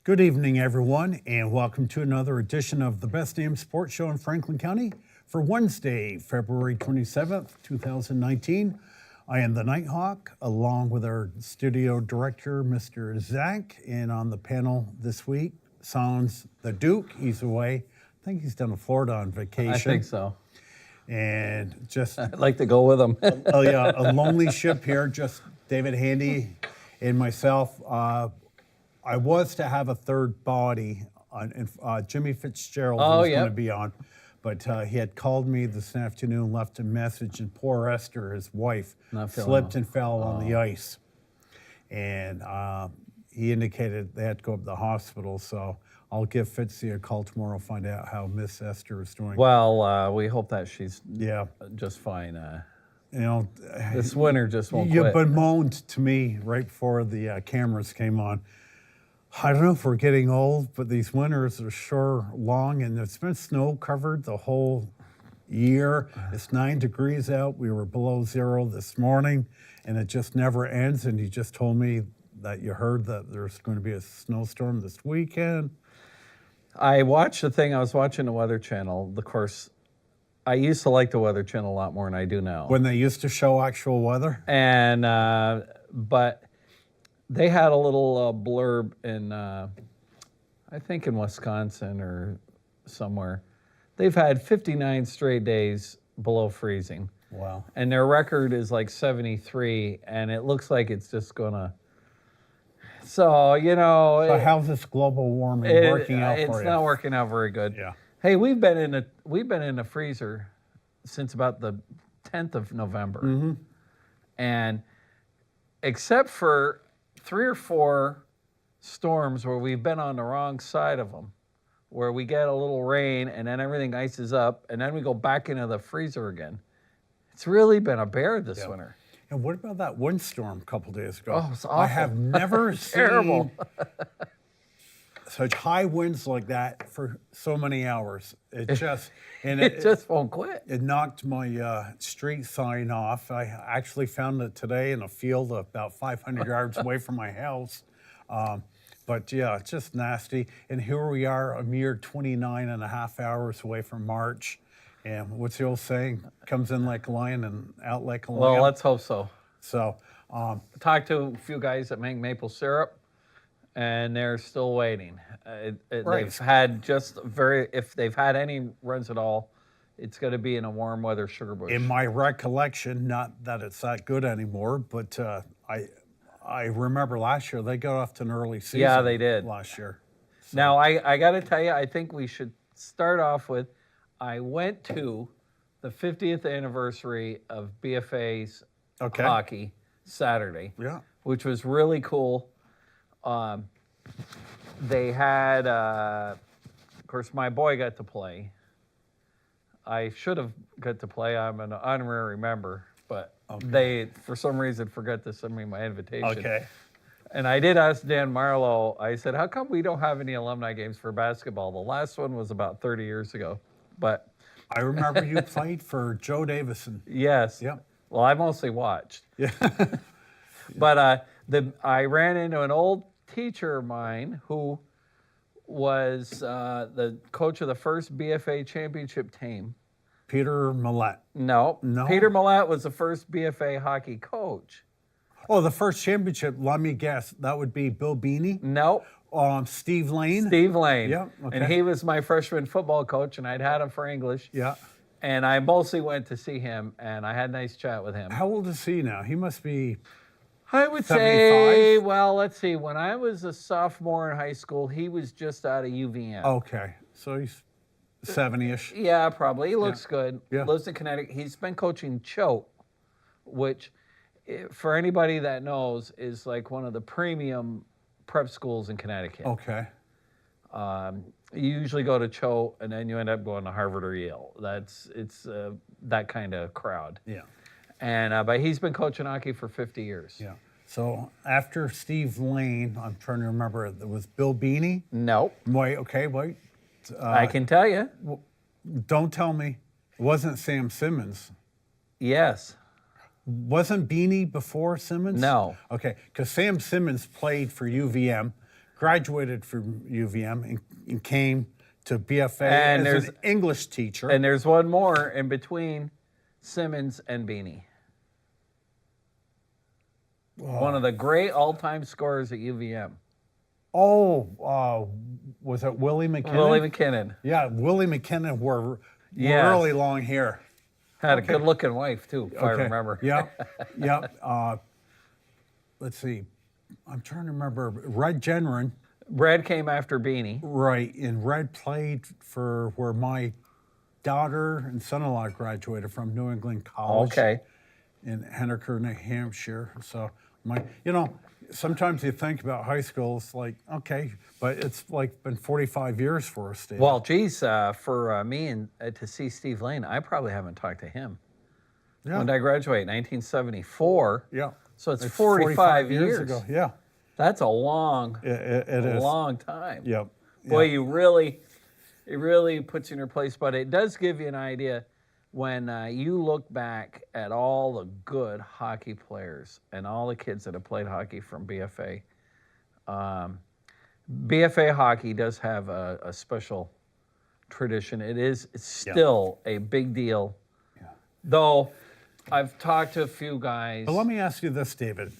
Good evening, everyone, and welcome to another edition of the Best Damn Sports Show in Franklin County for Wednesday, February 27th, 2019. I am the Nighthawk, along with our studio director, Mr. Zach, and on the panel this week, sounds the Duke. He's away. I think he's down in Florida on vacation. I think so. And just, I'd like to go with him. oh yeah, a lonely ship here, just David Handy and myself. I was to have a third body on, Jimmy Fitzgerald was going to be on, but he had called me this afternoon, left a message, and poor Esther, his wife, slipped and fell on the ice. And he indicated they had to go up to the hospital, so I'll give Fitzy a call tomorrow, find out how Miss Esther is doing. Well, we hope that she's just fine. You know, this winter just won't you quit. bemoaned to me right before the cameras came on. I don't know if we're getting old, but these winters are sure long, and it's been snow covered the whole year. It's 9 degrees out. We were below zero this morning, and it just never ends. And you just told me that you heard that there's going to be a snowstorm this weekend. I watched the thing. I was watching the Weather Channel. Of course, I used to like the Weather Channel a lot more than I do now. When they used to show actual weather? And, but they had a little blurb in, I think in Wisconsin or somewhere. They've had 59 straight days below freezing. Wow. And their record is like 73, and it looks like it's just going to. So, you know. So how's this global warming working out for you? It's not working out very good. Yeah. Hey, we've been in the freezer since about the 10th of November. Mm-hmm. And except for 3 or 4 storms where we've been on the wrong side of them, where we get a little rain and then everything ices up and then we go back into the freezer again. It's really been a bear this winter. And what about that windstorm a couple days ago? Oh, it's awful. I have never Terrible. seen such high winds like that for so many hours. It just it just won't quit. It knocked my street sign off. I actually found it today in a field about 500 yards away from my house. But yeah, it's just nasty. And here we are, a mere 29 and a half hours away from March. And what's the old saying? Comes in like a lion and out like a lamb. Well, let's hope so. So, talked to a few guys that make maple syrup, and they're still waiting. Right. They've had if they've had any runs at all, it's going to be in a warm weather sugar bush. in my recollection, not that it's that good anymore, but I remember last year they got off to an early season. Yeah, they did. Last year. So, Now, I got to tell you, I think we should start off with, I went to the 50th anniversary of BFA's hockey Saturday, which was really cool. They had, of course, my boy got to play. I should have got to play. I'm an honorary member, but they, for some reason, forgot to send me my invitation. Okay. And I did ask Dan Marlowe, I said, how come we don't have any alumni games for basketball? The last one was about 30 years ago. But I remember you played for Joe Davison. yes. Yep. Well, I mostly watched. Yeah. But I ran into an old teacher of mine who was the coach of the first BFA championship team. Peter Millett. No. Peter Millett was the first BFA hockey coach. Oh, the first championship, let me guess, that would be Bill Beanie? No. Steve Lane? Steve Lane. Yeah, okay. And he was my freshman football coach, and I'd had him for English. Yeah. And I mostly went to see him, and I had a nice chat with him. How old is he now? He must be I would 75? say, well, let's see. When I was a sophomore in high school, he was just out of UVM. Okay. So he's 70-ish. Yeah, probably. He looks good. Yeah. Lives in Connecticut. He's been coaching Choate, which, for anybody that knows, is like one of the premium prep schools in Connecticut. Okay. You usually go to Choate, and then you end up going to Harvard or Yale. It's that kind of crowd. Yeah. And but he's been coaching hockey for 50 years. Yeah. So after Steve Lane, I'm trying to remember, it was Bill Beanie? Nope. Wait. I can tell you. Don't tell me. It wasn't Sam Simmons. Yes. Wasn't Beanie before Simmons? No. Okay, because Sam Simmons played for UVM, graduated from UVM and came to BFA And as an English teacher. And there's one more in between Simmons and Beanie. One of the great all-time scorers at UVM. Oh, was it Willie McKinnon? Willie McKinnon. Yeah, Willie McKinnon wore really long hair. Had a good-looking wife, too, if I remember. Yeah, yeah. Let's see. I'm trying to remember. Red Genrin. Red came after Beanie. Right, and Red played for where my daughter and son-in-law graduated from, New England College. Okay. In Henniker, New Hampshire. So, sometimes you think about high school, it's like, okay, but it's like been 45 years for us, Dave. Well, geez, for me and to see Steve Lane, I probably haven't talked to him. Yeah. When did I graduate? 1974. Yeah. So it's 45 years ago. Yeah. That's a long, it is. long time. Yep. Boy, it really puts you in your place, but it does give you an idea when you look back at all the good hockey players and all the kids that have played hockey from BFA. BFA hockey does have a special tradition. It's still a big deal, though I've talked to a few guys. But let me ask you this, David.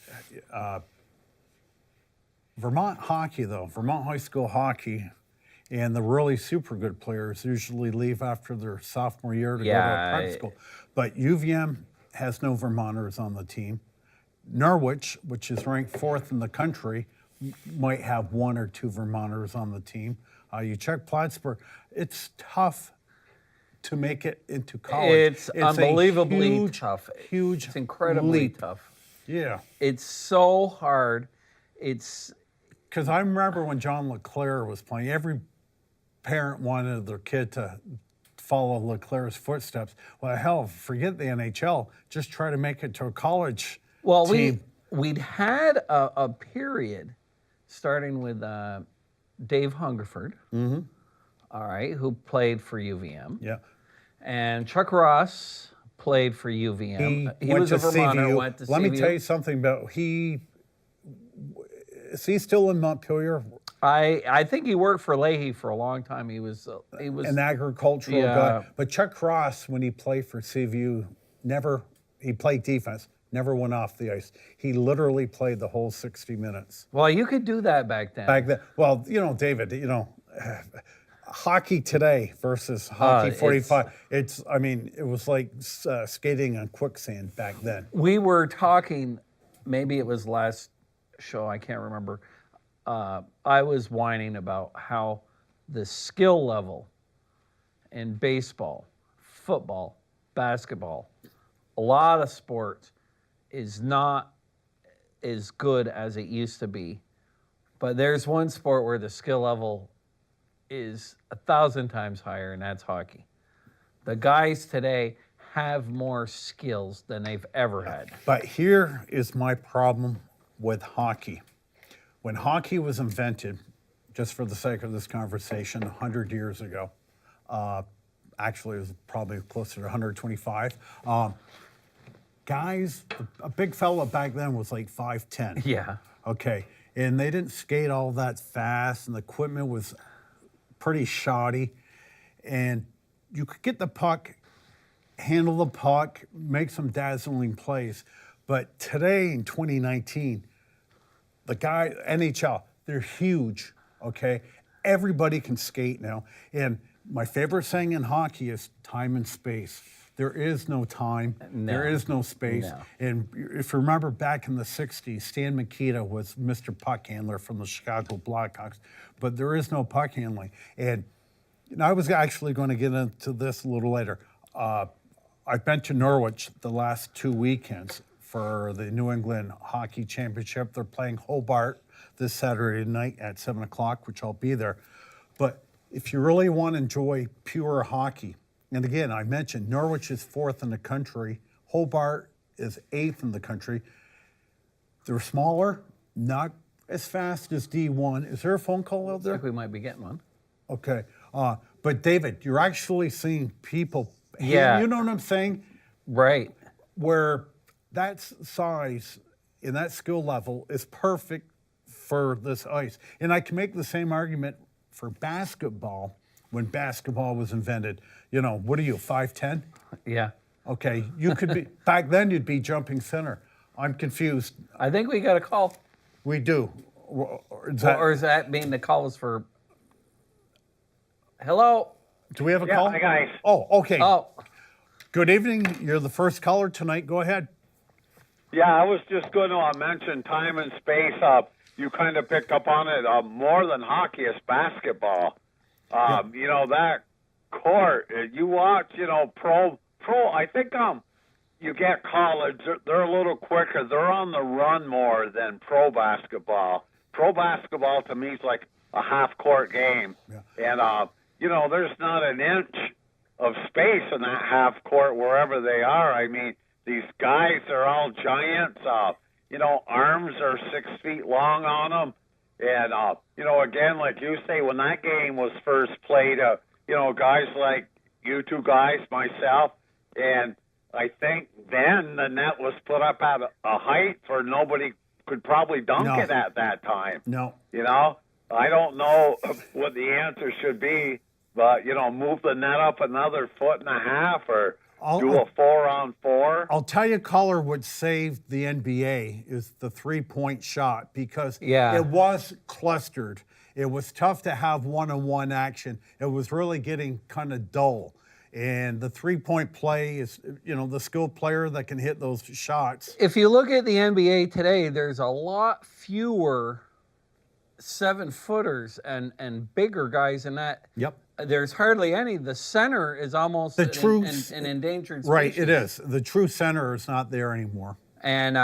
Vermont hockey, though, Vermont high school hockey, and the really super good players usually leave after their sophomore year to go to a prep school. But UVM has no Vermonters on the team. Norwich, which is ranked 4th in the country, might have 1 or 2 Vermonters on the team. You check Plattsburgh, it's tough to make it into college. It's unbelievably tough. Huge, it's incredibly leap. tough. Yeah. It's so hard. Because I remember when John LeClaire was playing, every parent wanted their kid to follow LeClaire's footsteps. Well, hell, forget the NHL. Just try to make it to a college team. We'd had a period starting with Dave Hungerford, all right, who played for UVM. Yeah. And Chuck Ross played for UVM. He was a Vermonter, went to CVU. Let me tell you something about is he still in Montpelier? I think he worked for Leahy for a long time. He was an agricultural guy. But Chuck Ross, when he played for CVU, he played defense, never went off the ice. He literally played the whole 60 minutes. Well, you could do that back then. Well, David, hockey today versus hockey 45. It was like skating on quicksand back then. We were talking, maybe it was last show, I can't remember. I was whining about how the skill level in baseball, football, basketball, a lot of sports is not as good as it used to be. But there's one sport where the skill level is 1,000 times higher, and that's hockey. The guys today have more skills than they've ever had. But here is my problem with hockey. When hockey was invented, just for the sake of this conversation, 100 years ago, actually it was probably closer to 125, guys, a big fella back then was like 5'10". Yeah. Okay, and they didn't skate all that fast, and the equipment was pretty shoddy, and you could get the puck, handle the puck, make some dazzling plays. But today in 2019, the guy, NHL, they're huge, okay? Everybody can skate now. And my favorite saying in hockey is time and space. There is no time. No. There is no space. No. And if you remember back in the 60s, Stan Mikita was Mr. Puck Handler from the Chicago Blackhawks. But there is no puck handling. And I was actually going to get into this a little later. I've been to Norwich the last 2 weekends for the New England Hockey Championship. They're playing Hobart this Saturday night at 7 o'clock, which I'll be there. But if you really want to enjoy pure hockey, and again, I mentioned Norwich is 4th in the country. Hobart is 8th in the country. They're smaller, not as fast as D1. Is there a phone call out there? I think we might be getting one. Okay. But David, you're actually seeing people. Yeah. You know what I'm saying? Right. Where that size and that skill level is perfect for this ice. And I can make the same argument for basketball when basketball was invented. You know, what are you, 5'10"? Yeah. Okay, you could be, back then you'd be jumping center. I'm confused. I think we got a call. We do. Or is that being the call was for... Hello? Do we have a call? Hi, guys. Oh, okay. Oh, Good evening. You're the first caller tonight. Go ahead. Yeah, I was just going to mention time and space. You kind of picked up on it. More than hockey is basketball. You know, that court, you watch, you know, pro, I think you get college, they're a little quicker. They're on the run more than pro basketball. Pro basketball, to me, is like a half-court game. Yeah. And, you know, there's not an inch of space in that half-court wherever they are. I mean, these guys are all giants. You know, arms are 6 feet long on them. And, you know, again, like you say, when that game was first played, you know, guys like you two guys, myself, and I think then the net was put up at a height where nobody could probably dunk it at that time. No. You know, I don't know what the answer should be, but, you know, move the net up another 1.5 feet or do a 4-on-4. I'll tell you, caller, what saved the NBA is the three-point shot because it was clustered. It was tough to have one-on-one action. It was really getting kind of dull. And the three-point play is, you know, the skilled player that can hit those shots. if you look at the NBA today, there's a lot fewer 7-footers and bigger guys in that. Yep. There's hardly any. The center is almost an endangered species. Right, it is. The true center is not there anymore. And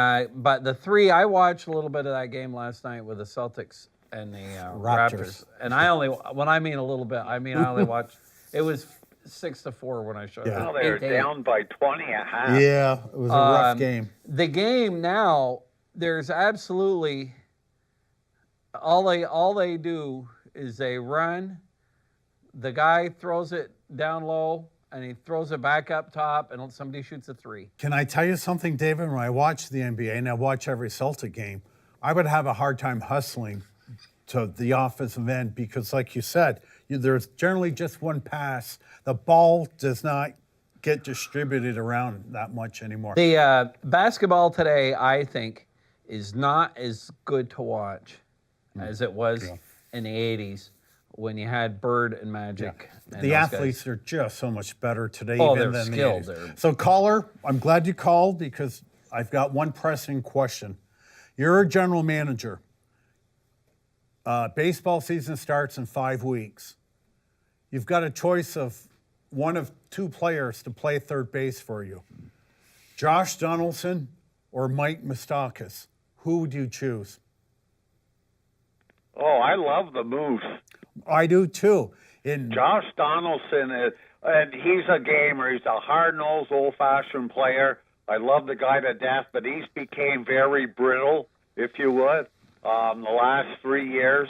but the three, I watched a little bit of that game last night with the Celtics and the Raptors. And when I mean a little bit, I mean I only watched. It was 6-4 when I showed Yeah. up. Well, they were down by 20 at half. Yeah, it was a rough game. The game now, there's absolutely all they do is they run. The guy throws it down low, and he throws it back up top, and somebody shoots a three. Can I tell you something, David? When I watch the NBA, and I watch every Celtic game, I would have a hard time hustling to the offensive end because, like you said, there's generally just one pass. The ball does not get distributed around that much anymore. The basketball today, I think, is not as good to watch as it was in the 80s. When you had Bird and Magic. Yeah. And the athletes are just so much better today even they're than skilled. the 80s. So, caller, I'm glad you called because I've got one pressing question. You're a general manager. Baseball season starts in 5 weeks. You've got a choice of one of two players to play third base for you. Josh Donaldson or Mike Moustakas. Who would you choose? Oh, I love the Moose. I do too. Josh Donaldson, and he's a gamer. He's a hard-nosed, old-fashioned player. I love the guy to death, but he's became very brittle, if you would, the last 3 years.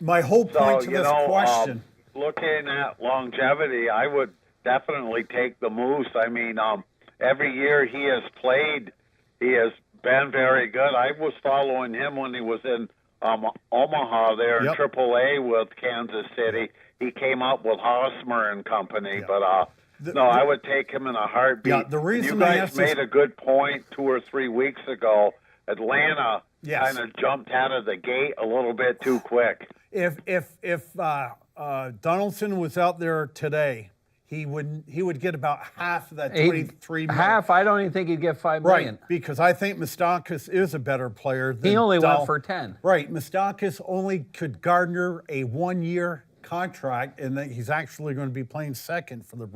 My whole point to this question. Looking at longevity, I would definitely take the Moose. I mean, every year he has played, he has been very good. I was following him when he was in Omaha there in AAA with Kansas City. He came up with Hosmer and company, but I would take him in a heartbeat. Yeah, the reason you guys made a good point 2 or 3 weeks ago. Atlanta kind of jumped out of the gate a little bit too quick. If Donaldson was out there today, he would get about half of that $23 million. Half, I don't even think he'd get $5 million. Right, because I think Moustakas is a better player than he only went for 10. Right, Moustakas only could garner a 1-year contract, and then he's actually going to be playing second for the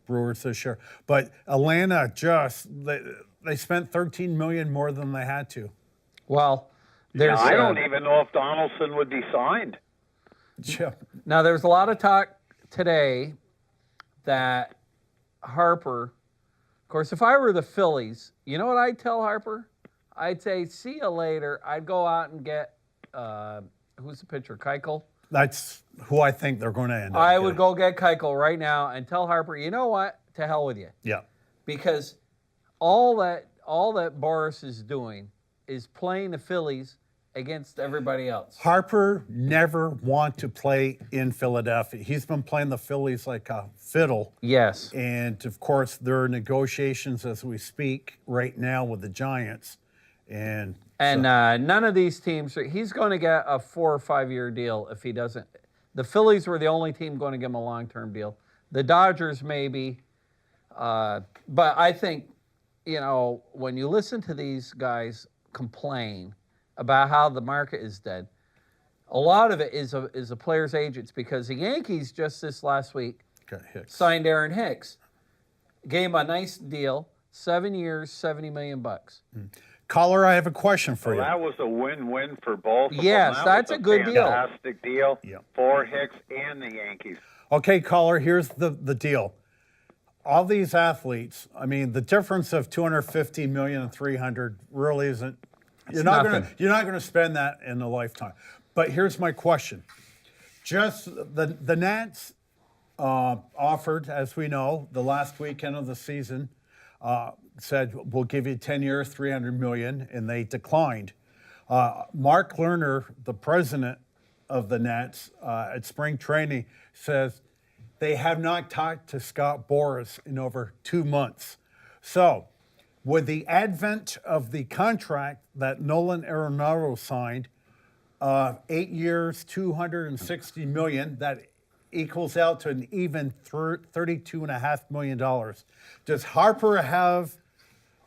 Brewers this year. But Atlanta they spent $13 million more than they had to. Well, I don't even know if Donaldson would be signed. Yeah. Now, there's a lot of talk today that Harper, of course, if I were the Phillies, you know what I'd tell Harper? I'd say, see you later. I'd go out and get, who's the pitcher, Keuchel? That's who I think they're going to end up I would go get Keuchel right now and tell Harper, you know what? To hell with you. Yeah. Because all that Boris is doing is playing the Phillies against everybody else. Harper never want to play in Philadelphia. He's been playing the Phillies like a fiddle. Yes. And, of course, there are negotiations as we speak right now with the Giants. And none of these teams, he's going to get a 4 or 5 year deal if he doesn't. The Phillies were the only team going to give him a long-term deal. The Dodgers maybe. But I think, when you listen to these guys complain about how the market is dead, a lot of it is a player's agents, because the Yankees just this last week signed Aaron Hicks. Gave him a nice deal, 7 years, $70 million. Caller, I have a question for you. That was a win-win for both of them. Yes, that's a good deal. Fantastic deal for Hicks and the Yankees. Okay, caller, here's the deal. All these athletes, I mean, the difference of $250 million and $300 really isn't. You're not going to spend that in a lifetime. But here's my question: just the Nats offered, as we know, the last weekend of the season, said we'll give you 10 years, $300 million, and they declined. Mark Lerner, the president of the Nats at spring training, says they have not talked to Scott Boras in over 2 months. So, with the advent of the contract that Nolan Arenado signed, 8 years, $260 million, that equals out to an even $32.5 million. Does Harper have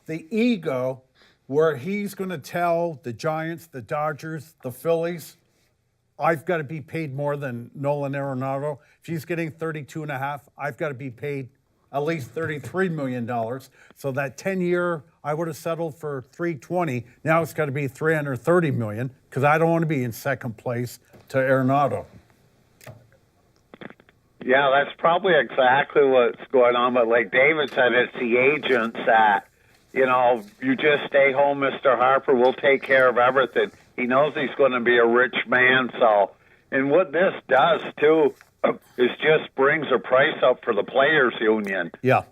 the ego where he's going to tell the Giants, the Dodgers, the Phillies, I've got to be paid more than Nolan Arenado? If he's getting 32.5, I've got to be paid at least $33 million. So that 10-year, I would have settled for $320. Now it's got to be $330 million, because I don't want to be in second place to Arenado. Yeah, that's probably exactly what's going on. But like David said, it's the agents that, you just stay home, Mr. Harper. We'll take care of everything. He knows he's going to be a rich man. So, and what this does, too, is just brings the price up for the players' union. Yeah.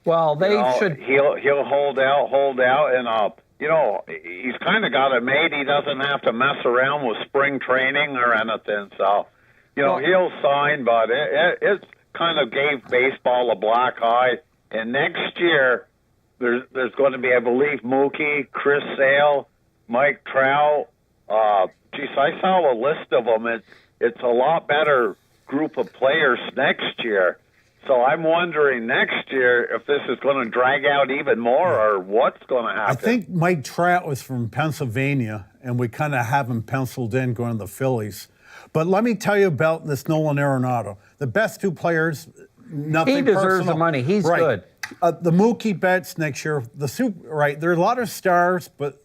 Well, they should. He'll hold out, and he's kind of got it made. He doesn't have to mess around with spring training or anything. So, he'll sign, but it kind of gave baseball a black eye. And next year, there's going to be, I believe, Mookie, Chris Sale, Mike Trout. I saw a list of them. It's a lot better group of players next year. So I'm wondering next year if this is going to drag out even more, or what's going to happen. I think Mike Trout was from Pennsylvania, and we kind of have him penciled in going to the Phillies. But let me tell you about this Nolan Arenado. The best two players, nothing personal. He deserves the money. He's good. The Mookie Betts next year, there are a lot of stars, but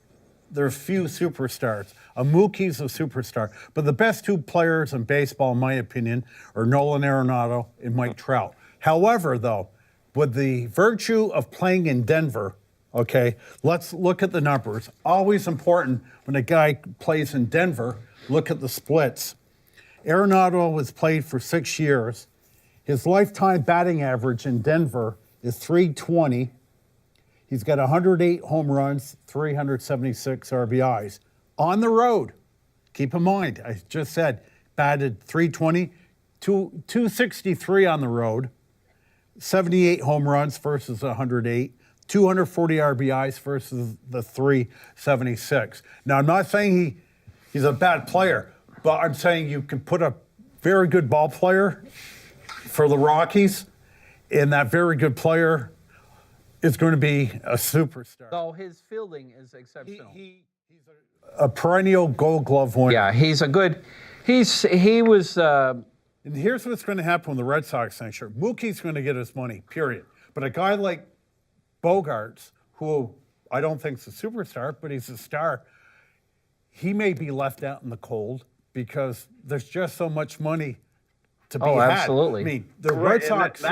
there's few superstars. Mookie's a superstar. But the best two players in baseball, in my opinion, are Nolan Arenado and Mike Trout. However, though, with the virtue of playing in Denver, okay, let's look at the numbers. Always important when a guy plays in Denver, look at the splits. Arenado has played for 6 years. His lifetime batting average in Denver is .320. He's got 108 home runs, 376 RBIs. On the road, keep in mind, I just said, batted .320, 263 on the road, 78 home runs versus 108, 240 RBIs versus the 376. Now, I'm not saying he's a bad player, but I'm saying you can put a very good ball player for the Rockies, and that very good player is going to be a superstar. So his fielding is exceptional. He's a perennial Gold Glove winner. Yeah, he's a good. He was. And here's what's going to happen with the Red Sox next year. Mookie's going to get his money, period. But a guy like Bogarts, who I don't think is a superstar, but he's a star, he may be left out in the cold because there's just so much money to be had. Absolutely. I mean, the Red Sox.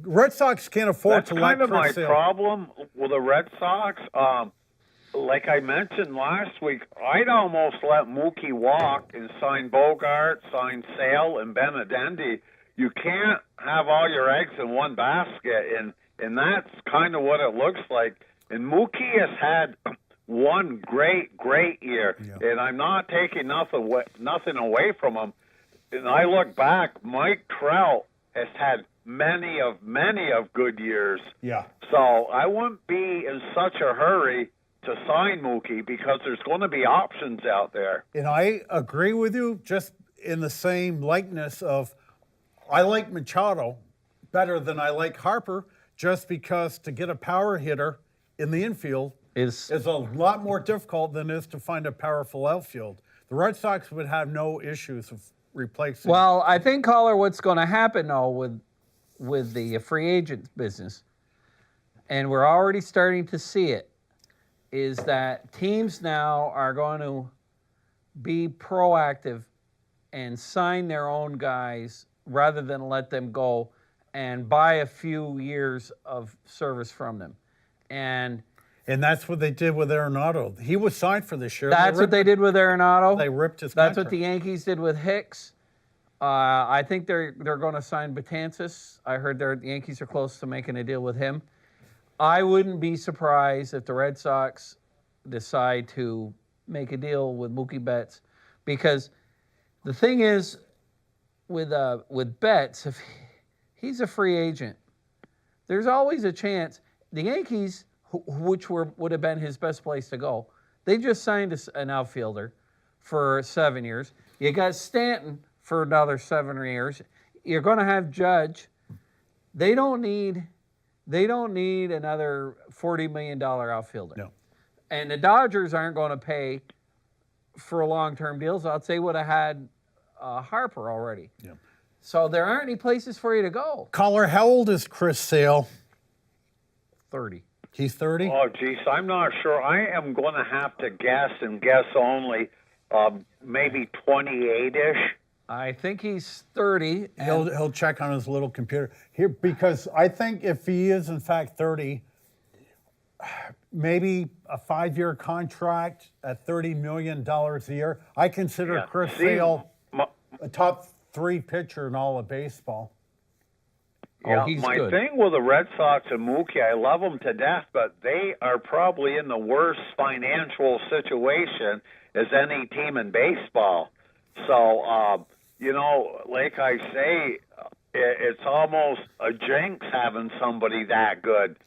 Red Sox can't afford to let That's kind of my Sale. problem with the Red Sox. Like I mentioned last week, I'd almost let Mookie walk and sign Bogart, sign Sale, and Benedetti. You can't have all your eggs in one basket, and that's kind of what it looks like. And Mookie has had one great year, and I'm not taking nothing away from him. And I look back, Mike Trout has had many of good years. Yeah. So I wouldn't be in such a hurry to sign Mookie because there's going to be options out there. And I agree with you, just in the same likeness of, I like Machado better than I like Harper, just because to get a power hitter in the infield is a lot more difficult than it is to find a powerful outfield. The Red Sox would have no issues of replacing. Well, I think, caller, what's going to happen though with the free agent business, and we're already starting to see it, is that teams now are going to be proactive and sign their own guys rather than let them go and buy a few years of service from them. And that's what they did with Arenado. He was signed for this year. That's what they did with Arenado. They ripped his That's contract. what the Yankees did with Hicks. I think they're going to sign Betances. I heard the Yankees are close to making a deal with him. I wouldn't be surprised if the Red Sox decide to make a deal with Mookie Betts, because the thing is with Betts, if he's a free agent, there's always a chance. The Yankees, which would have been his best place to go, they just signed an outfielder for 7 years. You got Stanton for another 7 years. You're going to have Judge. They don't need another $40 million outfielder. No. And the Dodgers aren't going to pay for long-term deals. I'd say would have had Harper already. Yeah. So there aren't any places for you to go. Caller, how old is Chris Sale? 30. He's 30? Oh, geez, I'm not sure. I am going to have to guess and guess only, maybe 28-ish. I think he's 30. He'll check on his little computer here, because I think if he is in fact 30, maybe a 5-year contract at $30 million a year. I consider Chris Sale a top 3 pitcher in all of baseball. Yeah, he's my good. thing with the Red Sox and Mookie, I love them to death, but they are probably in the worst financial situation as any team in baseball. So, like I say, it's almost a jinx having somebody that good.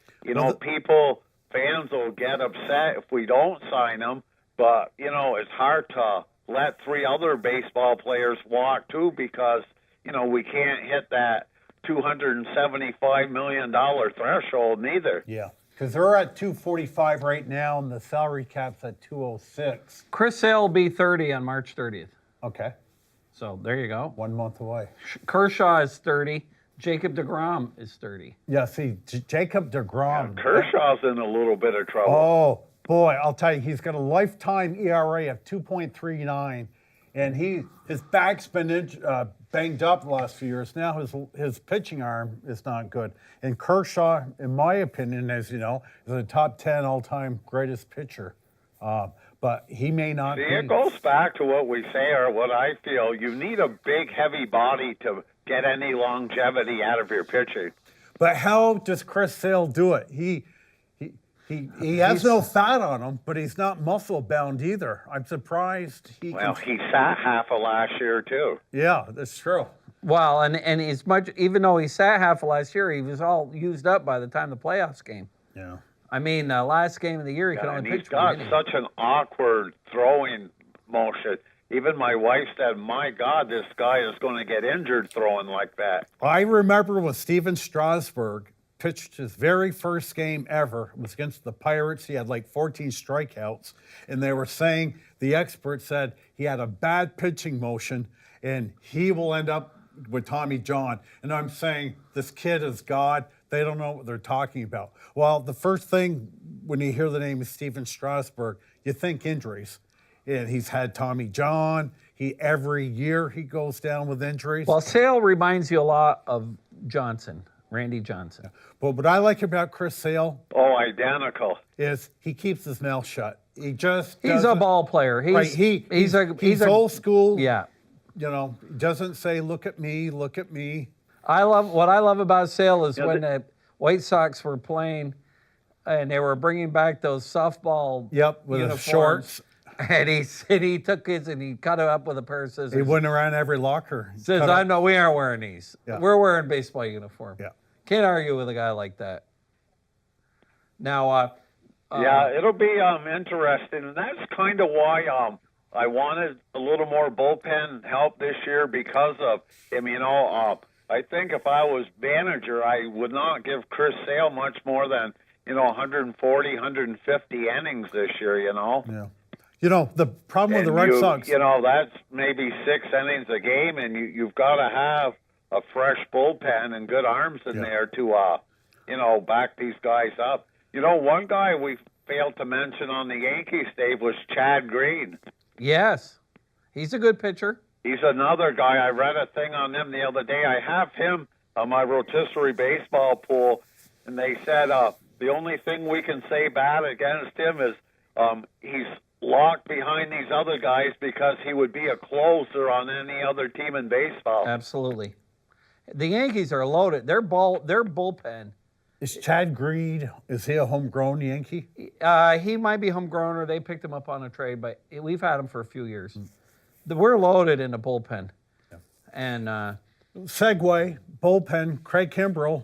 Fans will get upset if we don't sign them, but, it's hard to let 3 other baseball players walk too, because, we can't hit that $275 million threshold neither. Yeah, because they're at 245 right now, and the salary cap's at 206. Chris Sale will be 30 on March 30th. Okay. So there you go. 1 month away. Kershaw is 30. Jacob deGrom is 30. Yeah, see, Jacob deGrom. Yeah, Kershaw's in a little bit of trouble. Oh, boy, I'll tell you, he's got a lifetime ERA of 2.39, and his back's been banged up the last few years. Now his pitching arm is not good. And Kershaw, in my opinion, as you know, is a top 10 all-time greatest pitcher. But he may not be. It goes back to what we say, or what I feel. You need a big, heavy body to get any longevity out of your pitching. But how does Chris Sale do it? He has no fat on him, but he's not muscle bound either. I'm surprised he sat half of last year too. Yeah, that's true. Well, and as much, even though he sat half of last year, he was all used up by the time the playoffs came. Yeah. I mean, last game of the year, he could only pitch. He's got such an awkward throwing motion. Even my wife said, my God, this guy is going to get injured throwing like that. I remember when Steven Strasburg pitched his very first game ever. It was against the Pirates. He had like 14 strikeouts. And they were saying, the experts said he had a bad pitching motion and he will end up with Tommy John. And I'm saying, this kid is God. They don't know what they're talking about. Well, the first thing when you hear the name of Steven Strasburg, you think injuries. And he's had Tommy John. Every year he goes down with injuries. Well, Sale reminds you a lot of Johnson, Randy Johnson. But what I like about Chris Sale, identical, is he keeps his mouth shut. He's a ball player. He's old school. Yeah. He doesn't say, look at me, look at me. What I love about Sale is when the White Sox were playing and they were bringing back those softball Yep, with the uniforms. shorts. And he took his and he cut it up with a pair of scissors. He went around every locker. Says, cut "I up. know we aren't wearing these. Yeah. We're wearing baseball uniform." Yeah. Can't argue with a guy like that. Now, yeah, it'll be interesting, and that's kind of why I wanted a little more bullpen help this year because of him. I think if I was manager, I would not give Chris Sale much more than 140, 150 innings this year. Yeah. The problem with the Red Sox. That's maybe 6 innings a game, and you've got to have a fresh bullpen and good arms in there to, back these guys up. One guy we failed to mention on the Yankees, Dave, was Chad Green. yes, he's a good pitcher. He's another guy. I read a thing on him the other day. I have him on my rotisserie baseball pool, and they said the only thing we can say bad against him is he's locked behind these other guys because he would be a closer on any other team in baseball. Absolutely. The Yankees are loaded. Their bullpen. Is Chad Green, is he a homegrown Yankee? He might be homegrown or they picked him up on a trade, but we've had him for a few years. We're loaded in the bullpen. Yeah. And Segue, bullpen, Craig Kimbrell.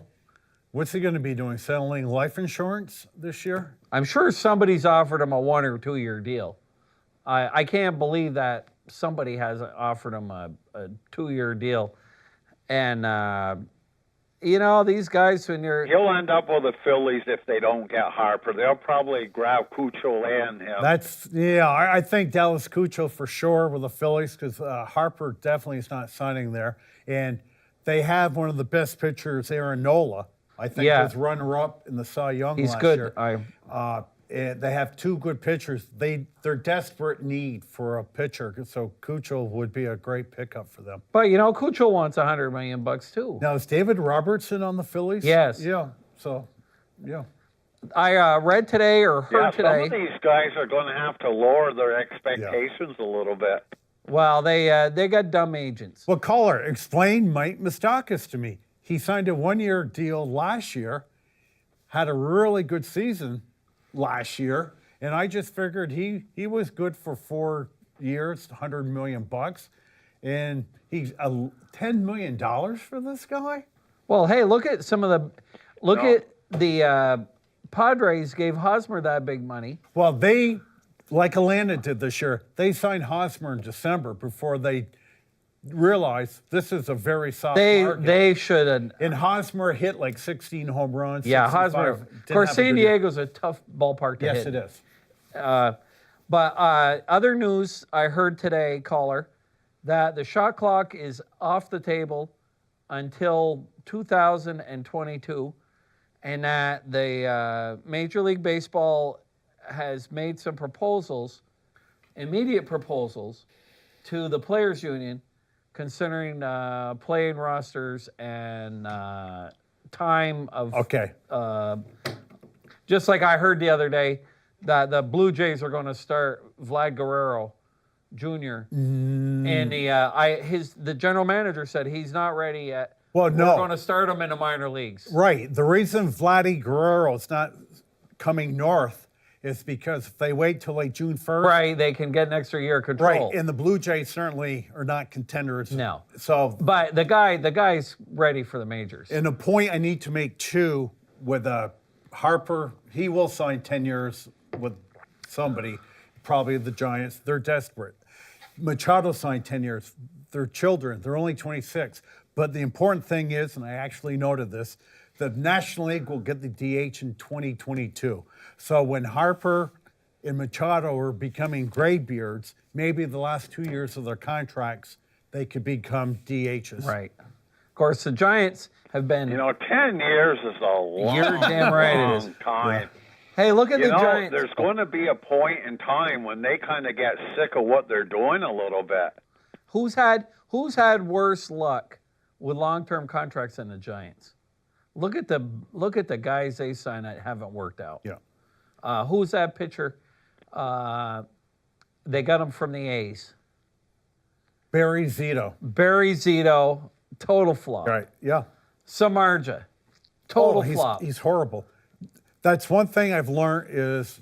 What's he going to be doing? Selling life insurance this year? I'm sure somebody's offered him a 1 or 2 year deal. I can't believe that somebody has offered him a 2-year deal. And, these guys, when you're... He'll end up with the Phillies if they don't get Harper. They'll probably grab Cucho and him. I think Dallas Cucho for sure with the Phillies because Harper definitely is not signing there. And they have one of the best pitchers, Aaron Nola. I think was runner-up in the Cy Young He's last good. year. And they have 2 good pitchers. They're desperate need for a pitcher, so Cucho would be a great pickup for them. But Cucho wants $100 million too. Now is David Robertson on the Phillies? Yes. Yeah. So, yeah. I read today or heard today. Some of these guys are going to have to lower their expectations a little bit. Well, they got dumb agents. Well, caller, explain Mike Moustakas to me. He signed a 1-year deal last year, had a really good season last year, and I just figured he was good for 4 years, $100 million, and he's $10 million for this guy. Well, hey, look at the Padres gave Hosmer that big money. Well, they, like Atlanta did this year, they signed Hosmer in December before they realized this is a very soft market. They should have. And Hosmer hit like 16 home runs. Yeah, Hosmer. Of course, San Diego's a tough ballpark to hit. Yes, it is. But other news I heard today, caller, that the shot clock is off the table until 2022, and that the Major League Baseball has made some proposals, immediate proposals, to the Players Union considering playing rosters and time of... Okay. Just like I heard the other day that the Blue Jays are going to start Vlad Guerrero Jr. And the general manager said he's not ready yet. Well, no. We're going to start him in the minor leagues. Right. The reason Vladdy Guerrero is not coming north is because if they wait till like June 1st. Right, they can get an extra year of control. Right, and the Blue Jays certainly are not contenders. No. So, but the guy's ready for the majors. And a point I need to make too with Harper, he will sign 10 years with somebody, probably the Giants. They're desperate. Machado signed 10 years. They're children. They're only 26. But the important thing is, and I actually noted this, the National League will get the DH in 2022. So when Harper and Machado are becoming graybeards, maybe the last 2 years of their contracts, they could become DHs. Right. Of course, the Giants have been... 10 years is a long, You're damn right it is. time. Yeah. Hey, look at the Giants. There's going to be a point in time when they kind of get sick of what they're doing a little bit. Who's had worse luck with long-term contracts than the Giants? Look at the guys they signed that haven't worked out. Yeah. Who's that pitcher? They got him from the A's. Barry Zito, total flop. Right. Yeah. Samardzija, total he's, flop. He's horrible. That's one thing I've learned is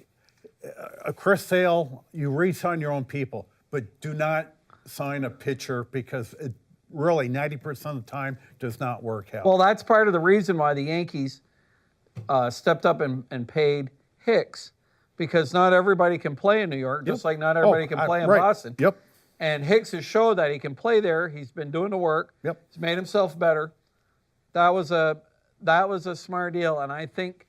a Chris Sale, you re-sign your own people, but do not sign a pitcher because it really 90% of the time does not work out. Well, that's part of the reason why the Yankees stepped up and paid Hicks, because not everybody can play in New York, just like not everybody can play in Boston. Yep. And Hicks has showed that he can play there. He's been doing the work. Yep. He's made himself better. That was a smart deal, and I think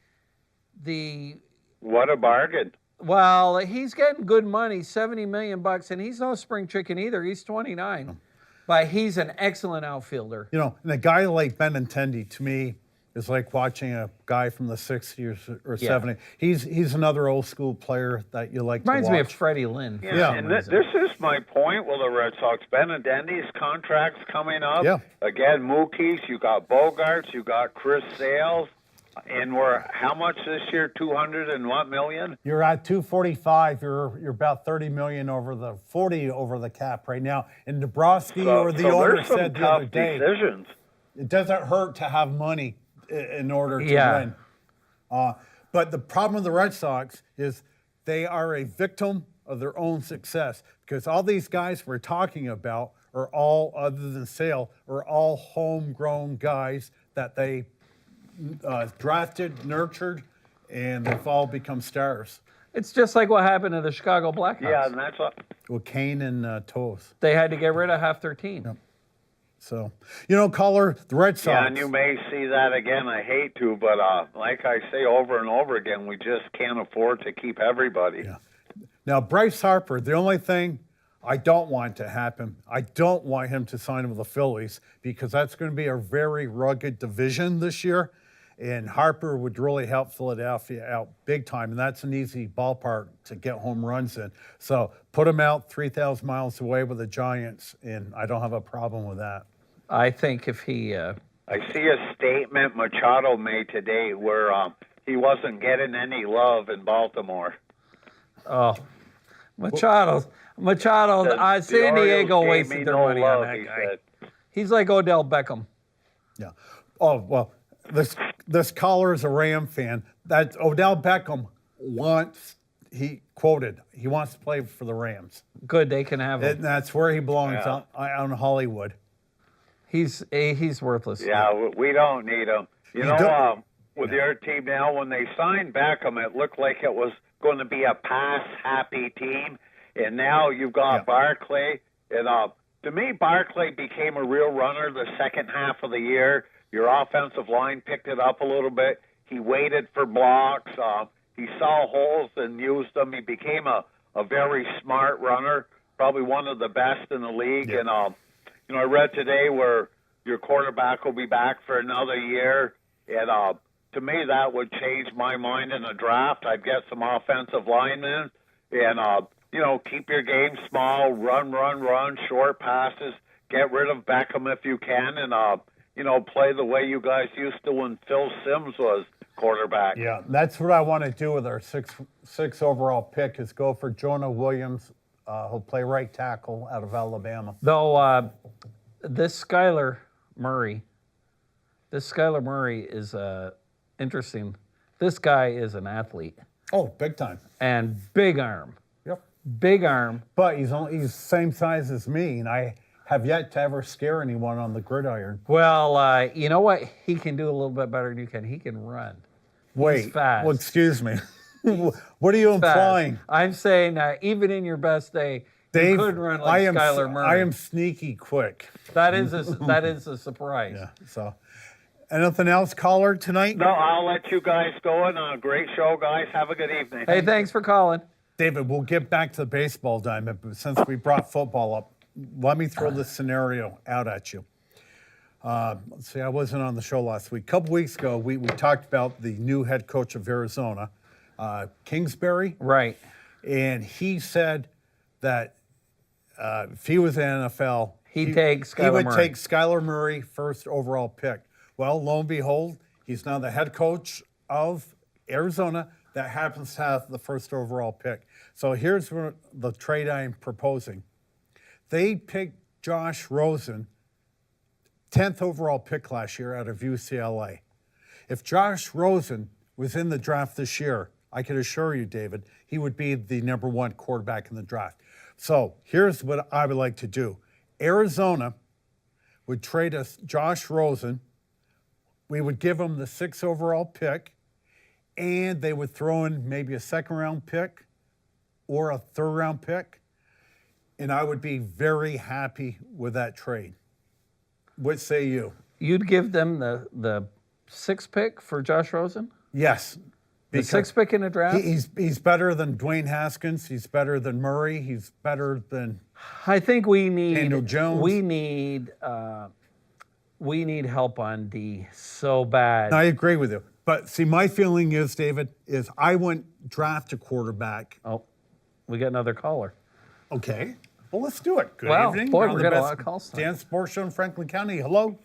what a bargain. Well, he's getting good money, $70 million, and he's no spring chicken either. He's 29, but he's an excellent outfielder. You know, and a guy like Benintendi, to me, is like watching a guy from the 60s or 70s. He's another old school player that you like Reminds to watch. me of Freddie Lynn. Yeah, and this is my point with the Red Sox. Benintendi's contract's coming up. Yeah. Again, Mookie's, you got Bogarts, you got Chris Sales. And we're how much this year? 200 and what million? You're at 245. You're about 30 million over the 40 over the cap right now. And Dabrowski or the owner said the other day, decisions. It doesn't hurt to have money in order to win. But the problem with the Red Sox is they are a victim of their own success, because all these guys we're talking about are all, other than Sale, are all homegrown guys that they drafted, nurtured, and they've all become stars. It's just like what happened to the Chicago Blackhawks. Yeah, and that's what. Well, Kane and Toews. They had to get rid of half their team. Yep. So, you know, caller, the Red Sox. Yeah, and you may see that again. I hate to, but like I say over and over again, we just can't afford to keep everybody. Yeah. Now, Bryce Harper, the only thing I don't want to happen, I don't want him to sign with the Phillies, because that's going to be a very rugged division this year. And Harper would really help Philadelphia out big time, and that's an easy ballpark to get home runs in. So put him out 3,000 miles away with the Giants, and I don't have a problem with that. I think if he... I see a statement Machado made today where he wasn't getting any love in Baltimore. Oh, Machado, San Diego wasted their money on that guy. Said. He's like Odell Beckham. Yeah. Oh, well, this caller is a Ram fan. That Odell Beckham he wants to play for the Rams. Good, they can have him. And that's where he belongs, on Hollywood. He's worthless. Yeah, we don't need him. With your team now, when they signed Beckham, it looked like it was going to be a pass-happy team. And now you've got Barkley. And to me, Barkley became a real runner the second half of the year. Your offensive line picked it up a little bit. He waited for blocks. He saw holes and used them. He became a very smart runner, probably one of the best in the league. Yeah. And I read today where your quarterback will be back for another year. And to me, that would change my mind in a draft. I'd get some offensive linemen and, keep your game small, run, short passes, get rid of Beckham if you can, and, play the way you guys used to when Phil Simms was quarterback. Yeah, that's what I want to do with our six overall pick is go for Jonah Williams. He'll play right tackle out of Alabama. Though this Skyler Murray is interesting. This guy is an athlete. Oh, big time. And big arm. Yep. Big arm. But he's the same size as me, and I have yet to ever scare anyone on the gridiron. Well, you know what? He can do a little bit better than you can. He can run. Wait. He's fast. Well, excuse me. What are you implying? I'm saying even in your best day, Dave, you could run like Skyler Murray. I am sneaky quick. That is a surprise. Yeah. So, anything else, caller, tonight? No, I'll let you guys go. And great show, guys. Have a good evening. Hey, thanks for calling. David, we'll get back to the baseball diamond, but since we brought football up, let me throw this scenario out at you. Let's see, I wasn't on the show last week. A couple weeks ago, we talked about the new head coach of Arizona, Kingsbury. Right. And he said that if he was in the NFL, he would take Skyler Murray first overall pick. Well, lo and behold, he's now the head coach of Arizona that happens to have the first overall pick. So here's the trade I'm proposing. They picked Josh Rosen, 10th overall pick last year out of UCLA. If Josh Rosen was in the draft this year, I can assure you, David, he would be the number one quarterback in the draft. So here's what I would like to do. Arizona would trade us Josh Rosen. We would give him the 6th overall pick, and they would throw in maybe a 2nd-round pick or a 3rd-round pick, and I would be very happy with that trade. What say you? You'd give them the 6th pick for Josh Rosen? Yes. The 6th pick in the draft? He's better than Dwayne Haskins. He's better than Murray. He's better than I think we need Daniel Jones. We need help on D so bad. I agree with you. But see, my feeling is, David, is I wouldn't draft a quarterback. Oh, we got another caller. Okay. Well, let's do it. Good evening. Boy, You're on we're the getting a best lot of calls tonight. Dan Sports Show in Franklin County. Hello.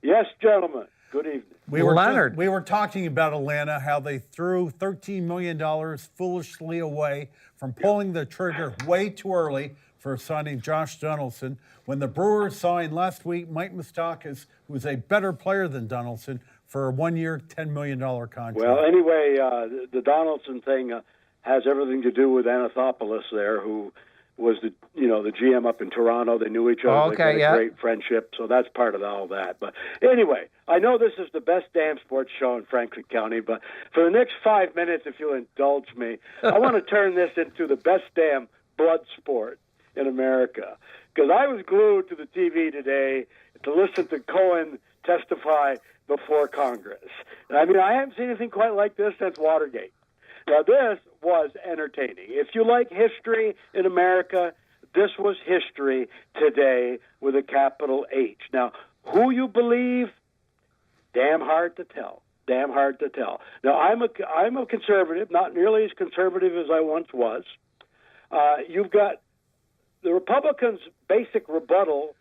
Yes, gentlemen. Good evening. We Leonard. we were talking about Atlanta, how they threw $13 million foolishly away from pulling the trigger way too early for signing Josh Donaldson, when the Brewers signed last week Mike Moustakas, who's a better player than Donaldson, for a 1-year, $10 million contract. Well, anyway, the Donaldson thing has everything to do with Anthopoulos there, who was the GM up in Toronto. They knew each other. Okay, they had a great friendship, so that's part of all that. But anyway, I know this is the best damn sports show in Franklin County, but for the next 5 minutes, if you'll indulge me, I want to turn this into the best damn blood sport in America. Because I was glued to the TV today to listen to Cohen testify before Congress. I mean, I haven't seen anything quite like this since Watergate. Now, this was entertaining. If you like history in America, this was history today with a capital H. Now, who you believe, damn hard to tell. Damn hard to tell. Now, I'm a conservative, not nearly as conservative as I once was. You've got the Republicans' basic rebuttal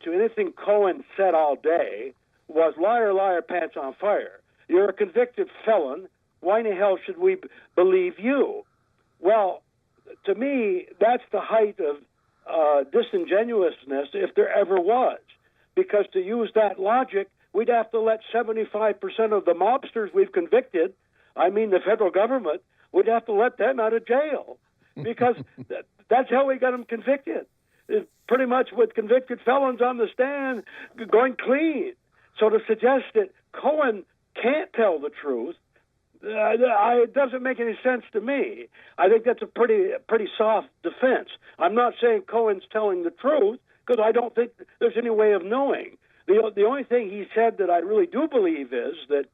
to anything Cohen said all day was liar, liar, pants on fire. You're a convicted felon. Why in the hell should we believe you? Well, to me, that's the height of disingenuousness, if there ever was. Because to use that logic, we'd have to let 75% of the mobsters we've convicted, I mean the federal government, we'd have to let them out of jail. Because that's how we got them convicted. It's pretty much with convicted felons on the stand going clean. So to suggest that Cohen can't tell the truth, it doesn't make any sense to me. I think that's a pretty soft defense. I'm not saying Cohen's telling the truth, because I don't think there's any way of knowing. The only thing he said that I really do believe is that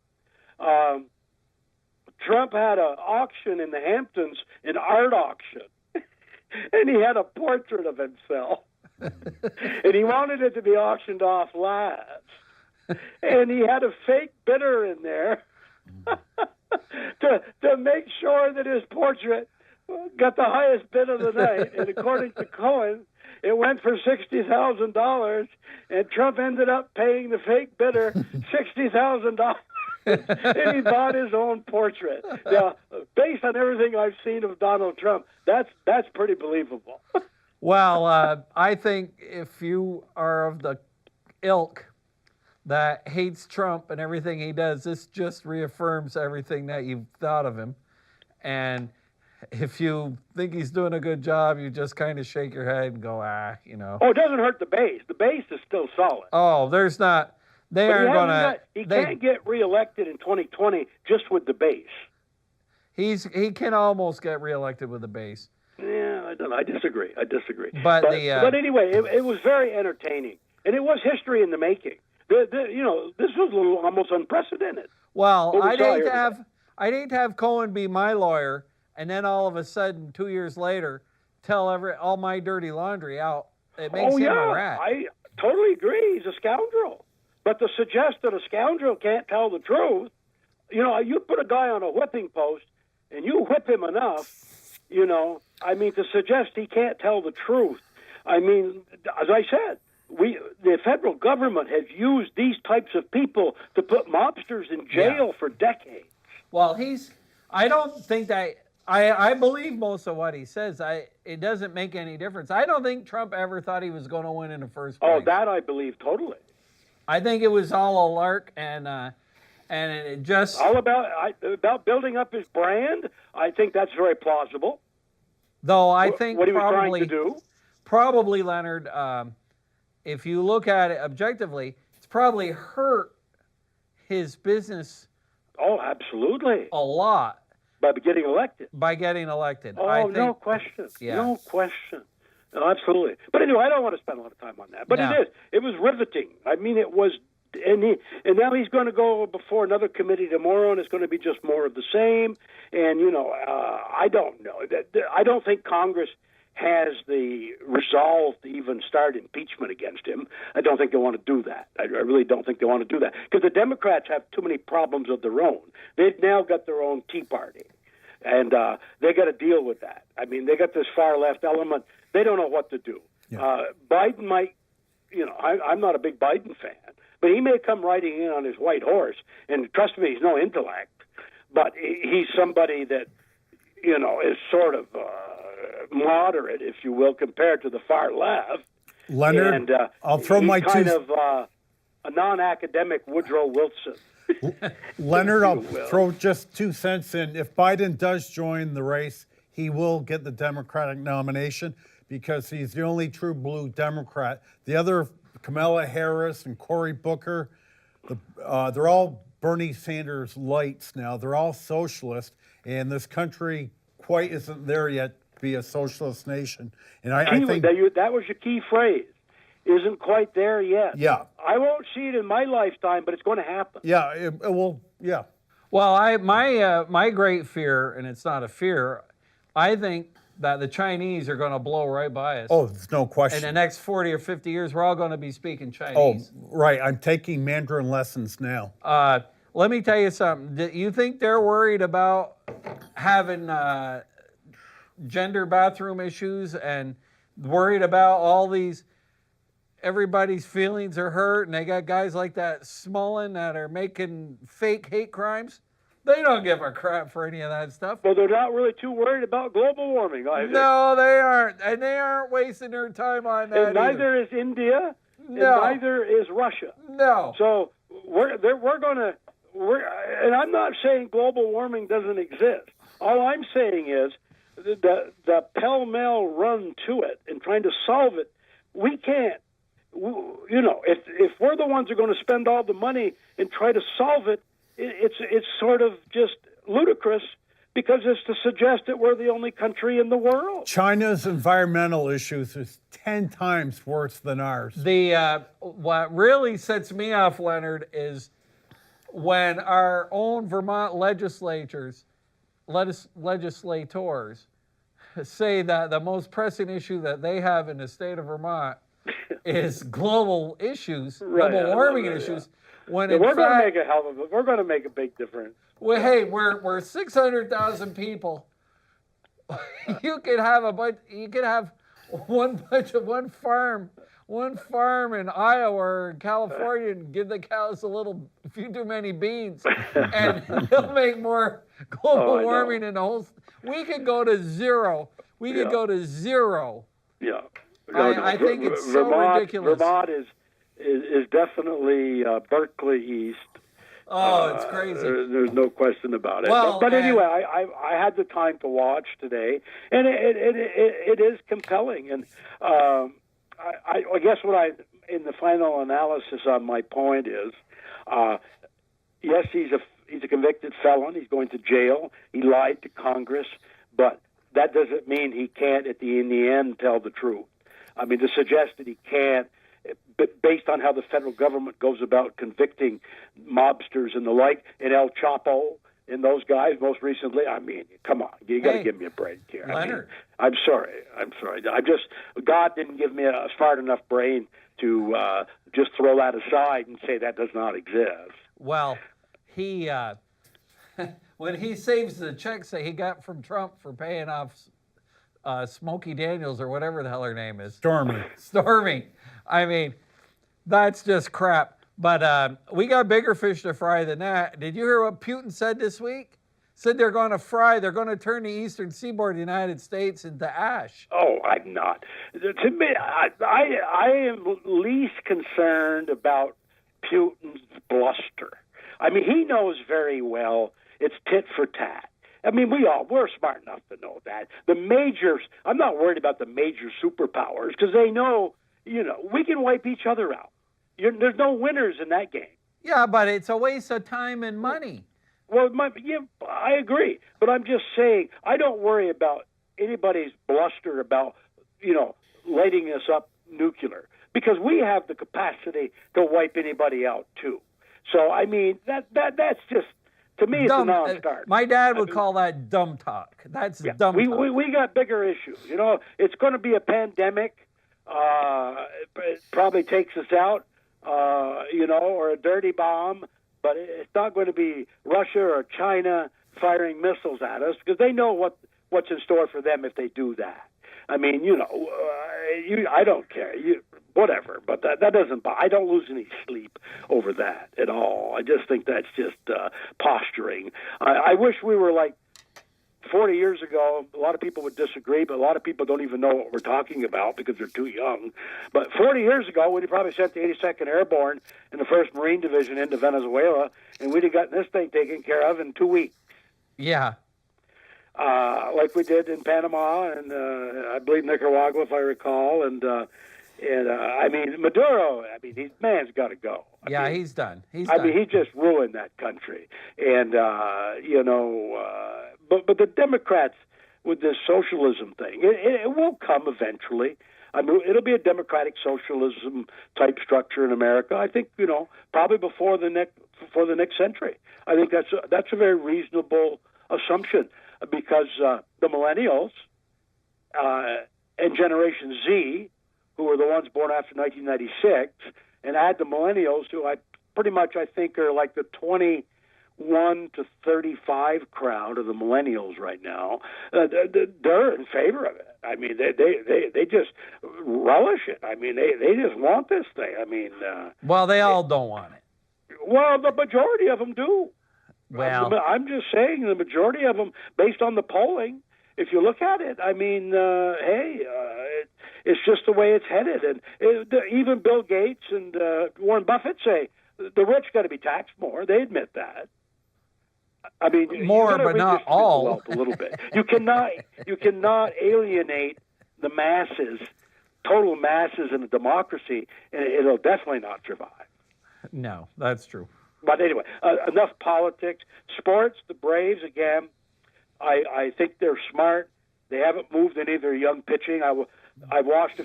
Trump had an auction in the Hamptons, an art auction, and he had a portrait of himself. And he wanted it to be auctioned off last. And he had a fake bidder in there to make sure that his portrait got the highest bid of the night. And according to Cohen, it went for $60,000, and Trump ended up paying the fake bidder $60,000. And he bought his own portrait. Now, based on everything I've seen of Donald Trump, that's pretty believable. Well, I think if you are of the ilk that hates Trump and everything he does, this just reaffirms everything that you've thought of him. And if you think he's doing a good job, you just kind of shake your head and go, you know. Oh, it doesn't hurt the base. The base is still solid. Oh, there's not. They aren't going to. He can't get reelected in 2020 just with the base. He can almost get reelected with the base. Yeah, I don't know. I disagree. But anyway, it was very entertaining, and it was history in the making. This was a little almost unprecedented. Well, I'd hate to have Cohen be my lawyer, and then all of a sudden, 2 years later, tell all my dirty laundry out. It makes him a rat. I totally agree. He's a scoundrel. But to suggest that a scoundrel can't tell the truth, you put a guy on a whipping post and you whip him enough, to suggest he can't tell the truth. I mean, as I said, the federal government has used these types of people to put mobsters in jail for decades. Well, I don't think that, I believe most of what he says. It doesn't make any difference. I don't think Trump ever thought he was going to win in the first place. Oh, that I believe totally. I think it was all a lark, and And it just all about building up his brand. I think that's very plausible. Though I think what he was probably trying to do. Probably, Leonard, if you look at it objectively, it's probably hurt his business. Oh, absolutely. A lot. By getting elected. Oh, no question. Yeah. No question. No, absolutely. But anyway, I don't want to spend a lot of time on that. But it was riveting. I mean, it was, and now he's going to go before another committee tomorrow, and it's going to be just more of the same. And, I don't know. I don't think Congress has the resolve to even start impeachment against him. I don't think they want to do that. I really don't think they want to do that because the Democrats have too many problems of their own. They've now got their own Tea Party, and they got to deal with that. I mean, they got this far left element. They don't know what to do. Yeah. Biden might, I'm not a big Biden fan, but he may come riding in on his white horse, and trust me, he's no intellect, but he's somebody that, is sort of moderate, if you will, compared to the far left. Leonard, and, I'll throw my kind of a non-academic Woodrow Wilson. Leonard, I'll throw just 2 cents in. If Biden does join the race, he will get the Democratic nomination because he's the only true blue Democrat. The other, Kamala Harris and Cory Booker, they're all Bernie Sanders lights now. They're all socialist, and this country quite isn't there yet to be a socialist nation. And I think that was your key phrase. Isn't quite there yet. Yeah. I won't see it in my lifetime, but it's going to happen. Yeah, it will. Yeah. Well, my great fear, and it's not a fear, I think that the Chinese are going to blow right by us. Oh, there's no question. In the next 40 or 50 years, we're all going to be speaking Chinese. Oh, right. I'm taking Mandarin lessons now. Let me tell you something. Do you think they're worried about having gender bathroom issues and worried about all these, everybody's feelings are hurt, and they got guys like that Smullen that are making fake hate crimes? They don't give a crap for any of that stuff. Well, they're not really too worried about global warming either. No, they aren't. And they aren't wasting their time on that and neither is India. No. And neither is Russia. No. So we're going to, and I'm not saying global warming doesn't exist. All I'm saying is the pell-mell run to it and trying to solve it, we can't. If we're the ones who are going to spend all the money and try to solve it, it's sort of just ludicrous because it's to suggest that we're the only country in the world. China's environmental issues is 10 times worse than ours. What really sets me off, Leonard, is when our own Vermont legislators say that the most pressing issue that they have in the state of Vermont is global issues, global warming issues. When we're going to make a hell of a, we're going to make a big difference. Well, hey, we're 600,000 people. You could have one farm in Iowa or California and give the cows a few too many beans, and they'll make more global warming in the whole. We could go to zero. We could go to zero. Yeah. I think it's so ridiculous. Vermont is definitely Berkeley East. Oh, it's crazy. There's no question about it. Well, but anyway, I had the time to watch today, and it is compelling. And I guess in the final analysis on my point is, yes, he's a convicted felon. He's going to jail. He lied to Congress, but that doesn't mean he can't, in the end, tell the truth. I mean, to suggest that he can't, but based on how the federal government goes about convicting mobsters and the like, and El Chapo and those guys most recently, I mean, come on, you got to give me a break here. Leonard. I'm sorry. God didn't give me a smart enough brain to just throw that aside and say that does not exist. Well, he when he saves the checks that he got from Trump for paying off Smokey Daniels or whatever the hell her name is. Stormy. I mean, that's just crap. But we got bigger fish to fry than that. Did you hear what Putin said this week? Said they're going to turn the eastern seaboard of the United States into ash. Oh, I'm not. To me, I am least concerned about Putin's bluster. I mean, he knows very well it's tit for tat. I mean, we're smart enough to know that. The majors, I'm not worried about the major superpowers because they know, we can wipe each other out. There's no winners in that game. Yeah, but it's a waste of time and money. Well, I agree. But I'm just saying, I don't worry about anybody's bluster about, lighting us up nuclear because we have the capacity to wipe anybody out too. So, I mean, that's just, to me, it's a non-starter. My dad would call that dumb talk. That's dumb talk. We got bigger issues. It's going to be a pandemic. It probably takes us out, or a dirty bomb. But it's not going to be Russia or China firing missiles at us because they know what's in store for them if they do that. I mean, I don't care. Whatever, but that doesn't. I don't lose any sleep over that at all. I just think that's just posturing. I wish we were like 40 years ago. A lot of people would disagree, but a lot of people don't even know what we're talking about because they're too young. But 40 years ago, we'd probably sent the 82nd Airborne and the 1st Marine Division into Venezuela, and we'd have gotten this thing taken care of in 2 weeks. Yeah. Like we did in Panama and I believe Nicaragua, if I recall, and I mean Maduro. I mean, his man's got to go. He's done. He's done. I mean, he just ruined that country, and but the Democrats with this socialism thing, it will come eventually. I mean, it'll be a democratic socialism type structure in America. I think probably before the next century. I think that's a very reasonable assumption. Because the millennials and Generation Z, who are the ones born after 1996, and add the millennials, who I think are like the 21 to 35 crowd of the millennials right now, they're in favor of it. I mean, they just relish it. I mean, they just want this thing. I mean, well, they all don't want it. Well, the majority of them do. Well, I'm just saying the majority of them, based on the polling, if you look at it, I mean, it's just the way it's headed. And even Bill Gates and Warren Buffett say the rich got to be taxed more. They admit that. I mean, more, but not all. A little bit. You cannot alienate the masses, total masses in a democracy, and it'll definitely not survive. No, that's true. But anyway, enough politics. Sports, the Braves, again, I think they're smart. They haven't moved any of their young pitching. I've watched a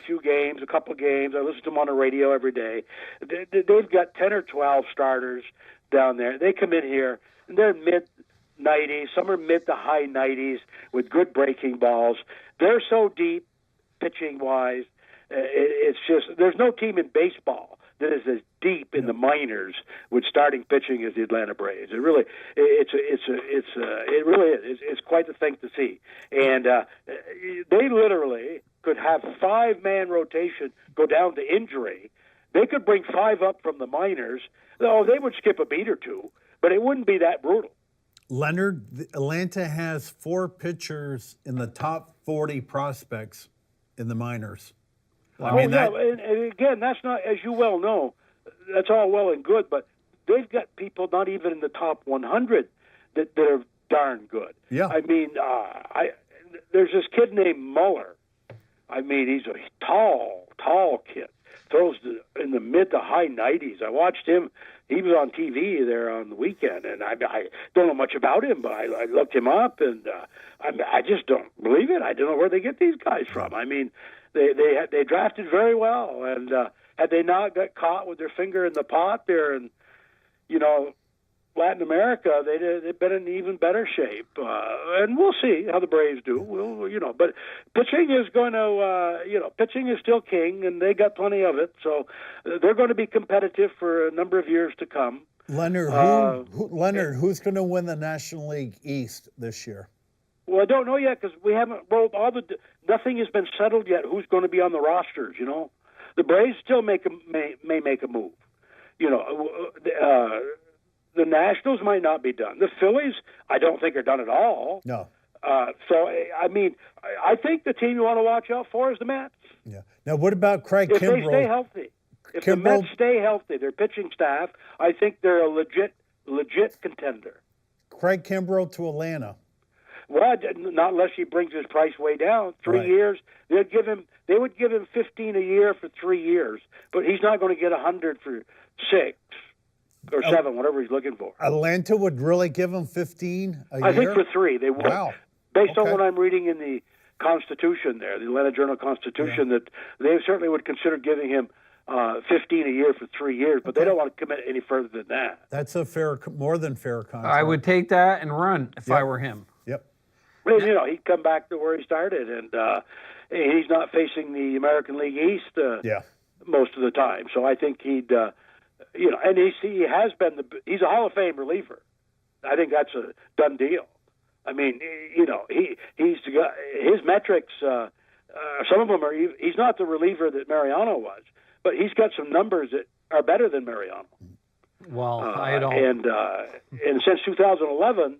couple of games. I listen to them on the radio every day. They've got 10 or 12 starters down there. They come in here, and they're mid-90s. Some are mid to high 90s with good breaking balls. They're so deep, pitching-wise. It's just there's no team in baseball that is as deep in the minors with starting pitching as the Atlanta Braves. It really is. It's quite the thing to see. And they literally could have 5-man rotation go down to injury. They could bring 5 up from the minors. Oh, they would skip a beat or two, but it wouldn't be that brutal. Leonard, Atlanta has 4 pitchers in the top 40 prospects in the minors. And again, that's not, as you well know, that's all well and good, but they've got people not even in the top 100 that are darn good. Yeah. I mean, there's this kid named Muller. I mean, he's a tall kid. Throws in the mid to high 90s. I watched him. He was on TV there on the weekend, and I don't know much about him, but I looked him up, and I just don't believe it. I don't know where they get these guys from. I mean, they drafted very well, and had they not got caught with their finger in the pot there, and Latin America, they've been in even better shape, and we'll see how the Braves do. But pitching is going to, pitching is still king, and they got plenty of it, so they're going to be competitive for a number of years to come. Leonard, who's going to win the National League East this year? Well, I don't know yet because we haven't rolled nothing has been settled yet. Who's going to be on the rosters? The Braves still may make a move. The Nationals might not be done. The Phillies, I don't think are done at all. No. So, I mean, I think the team you want to watch out for is the Mets. Yeah. Now, what about Craig Kimbrell? If they stay healthy. If the Mets stay healthy, their pitching staff, I think they're a legit legit contender. Craig Kimbrough to Atlanta. Well, not unless he brings his price way down. 3 Right. years, they would give him 15 a year for 3 years, but he's not going to get 100 for 6 or 7, whatever he's looking for. Atlanta would really give him 15 a year? I think for 3 they would. Wow. Based on Okay. what I'm reading in the Constitution there, the Atlanta Journal-Constitution, that they certainly would consider giving him 15 a year for 3 years, but they don't want to commit any further than that. That's a more than fair contract. I would take that and run if I Yep. were him. Yep. Well, he'd come back to where he started, and he's not facing the American League East most of the time. So I think he'd, and he has been he's a Hall of Fame reliever. I think that's a done deal. I mean, he's got his metrics. Some of them are. He's not the reliever that Mariano was, but he's got some numbers that are better than Mariano. Well, I don't. And since 2011,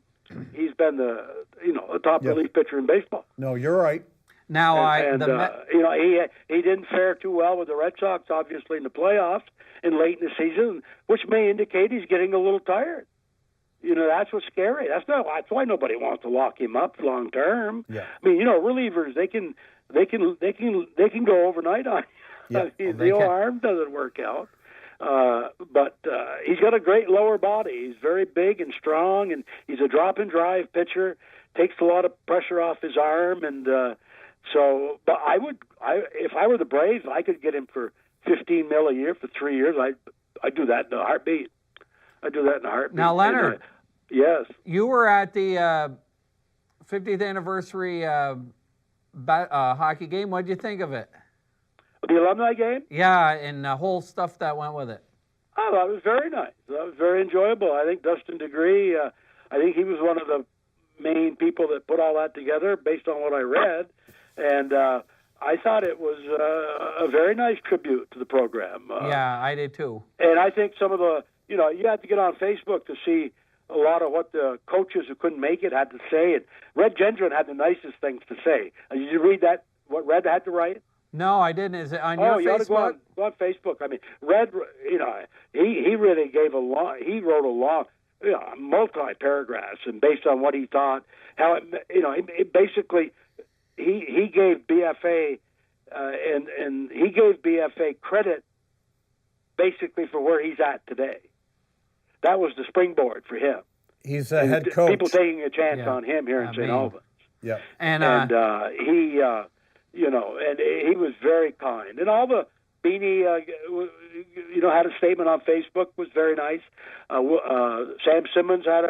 he's been the top relief pitcher in baseball. No, you're right. Now he didn't fare too well with the Red Sox, obviously in the playoffs and late in the season, which may indicate he's getting a little tired. That's what's scary. That's why nobody wants to lock him up long term. Yeah. I mean, relievers they can go overnight on. Yeah. The arm doesn't work out. But he's got a great lower body. He's very big and strong, and he's a drop and drive pitcher. Takes a lot of pressure off his arm, and but if I were the Braves, I could get him for $15 million a year for 3 years. I'd do that in a heartbeat. Now, Leonard, yes, you were at the 50th anniversary hockey game. What did you think of it? the alumni game. Yeah, and the whole stuff that went with it. Oh, that was very nice. That was very enjoyable. I think Dustin Degree, I think he was one of the main people that put all that together based on what I read. And I thought it was a very nice tribute to the program. Yeah, I did too. And I think some of the, you have to get on Facebook to see a lot of what the coaches who couldn't make it had to say. And Red Gendron had the nicest things to say. Did you read that, what Red had to write? No, I didn't. Is it on your you Facebook? ought to go on Facebook. I mean, Red, he really gave he wrote a long, multi-paragraphs, and based on what he thought, how it basically, he gave BFA, and he gave BFA credit basically for where he's at today. That was the springboard for him. He's a head coach. People taking a chance on him here in St. Albans. Yeah. And he, and he was very kind. And all the Beanie, had a statement on Facebook, was very nice. Sam Simmons had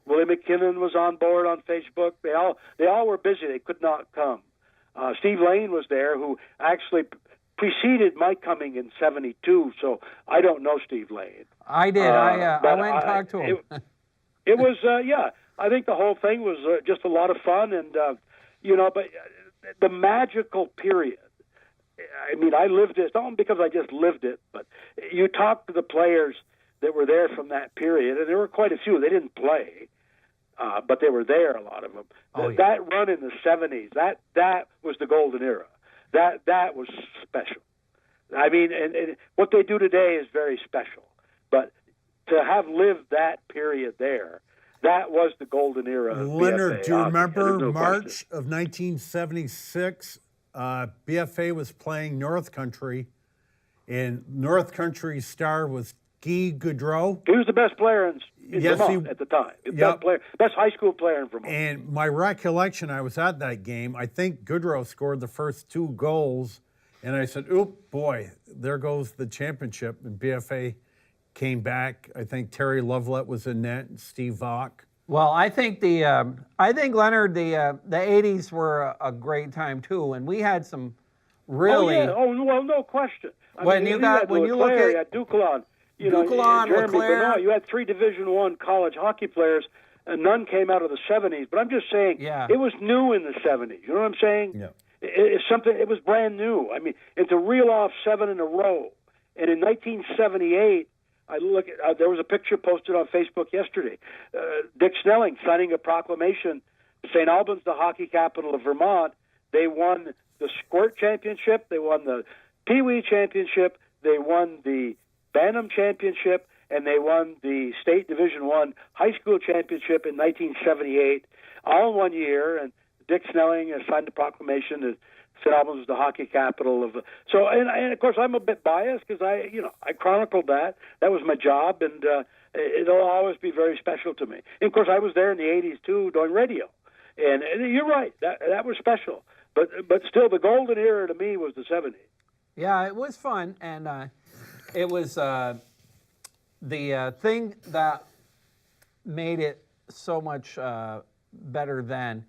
Willie McKinnon was on board on Facebook. They all were busy. They could not come. Steve Lane was there, who actually preceded my coming in '72. So I don't know Steve Lane. I did. I went and talked to him. It was, I think the whole thing was just a lot of fun, and but the magical period. I mean, I lived it, not because I just lived it, but you talk to the players that were there from that period, and there were quite a few. They didn't play, but they were there, a lot of them. That run in the '70s, that was the golden era. That was special. I mean, and what they do today is very special. But to have lived that period there, that was the golden era of Leonard, BFA. do you remember No March question. of 1976? BFA was playing North Country, and North Country's star was Guy Gaudreau. He was the best player in Yes, Vermont at the time. Yep. Best high school player in Vermont. And my recollection, I was at that game. I think Gaudreau scored the first 2 goals, and I said, "Oop, boy, there goes the championship." And BFA came back. I think Terry Lovelet was in net, and Steve Vaughn. Well, I think Leonard, the '80s were a great time too, and we had some really. No question. When you look at you had Duclain, Duclain, Jeremy Leclerc. Bernard, you had 3 Division I college hockey players, and none came out of the '70s. But I'm just saying, it was new in the '70s. You know what I'm saying? Yeah. It's something. It was brand new. I mean, and to reel off 7 in a row, and in 1978. There was a picture posted on Facebook yesterday. Dick Snelling signing a proclamation. St. Albans, the hockey capital of Vermont. They won the Squirt Championship. They won the Pee Wee Championship. They won the Bantam Championship. and they won the state Division I high school championship in 1978, all in 1 year. And Dick Snelling signed a proclamation that St. Albans was the hockey capital of. So, and of course, I'm a bit biased because I chronicled that. That was my job, and it'll always be very special to me. And of course, I was there in the '80s too, doing radio. And you're right, that was special. But still, the golden era to me was the '70s. Yeah, it was fun, and it was the thing that made it so much better than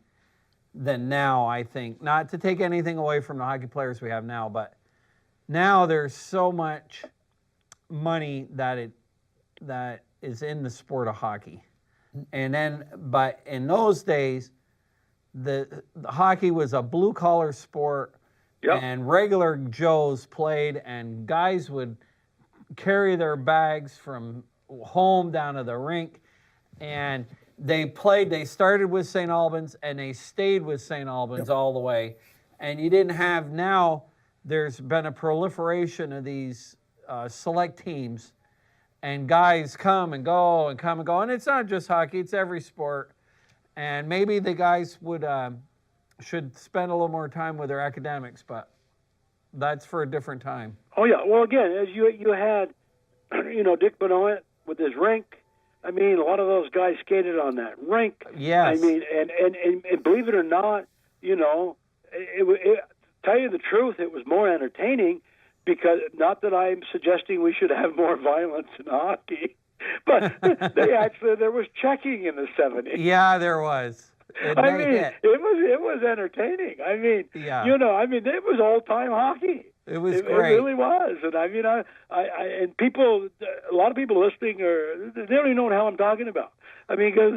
now, I think. Not to take anything away from the hockey players we have now, but now there's so much money that is in the sport of hockey. But in those days, the hockey was a blue-collar sport. Yep. And regular Joes played, and guys would carry their bags from home down to the rink, and they started with St. Albans, and they stayed with St. Albans all the way. And you didn't have, now there's been a proliferation of these select teams, and guys come and go, and it's not just hockey, it's every sport. And maybe the guys should spend a little more time with their academics, but that's for a different time. Oh yeah, well again, as you had, Dick Benoit with his rink. I mean, a lot of those guys skated on that rink. Yes. I mean, and believe it or not, tell you the truth, it was more entertaining because not that I'm suggesting we should have more violence in hockey, but there was checking in the '70s. Yeah, there was. It was entertaining. I mean, yeah. It was old time hockey. It was great. It really was. And I mean, and people, a lot of people listening they don't even know what the hell I'm talking about. I mean, because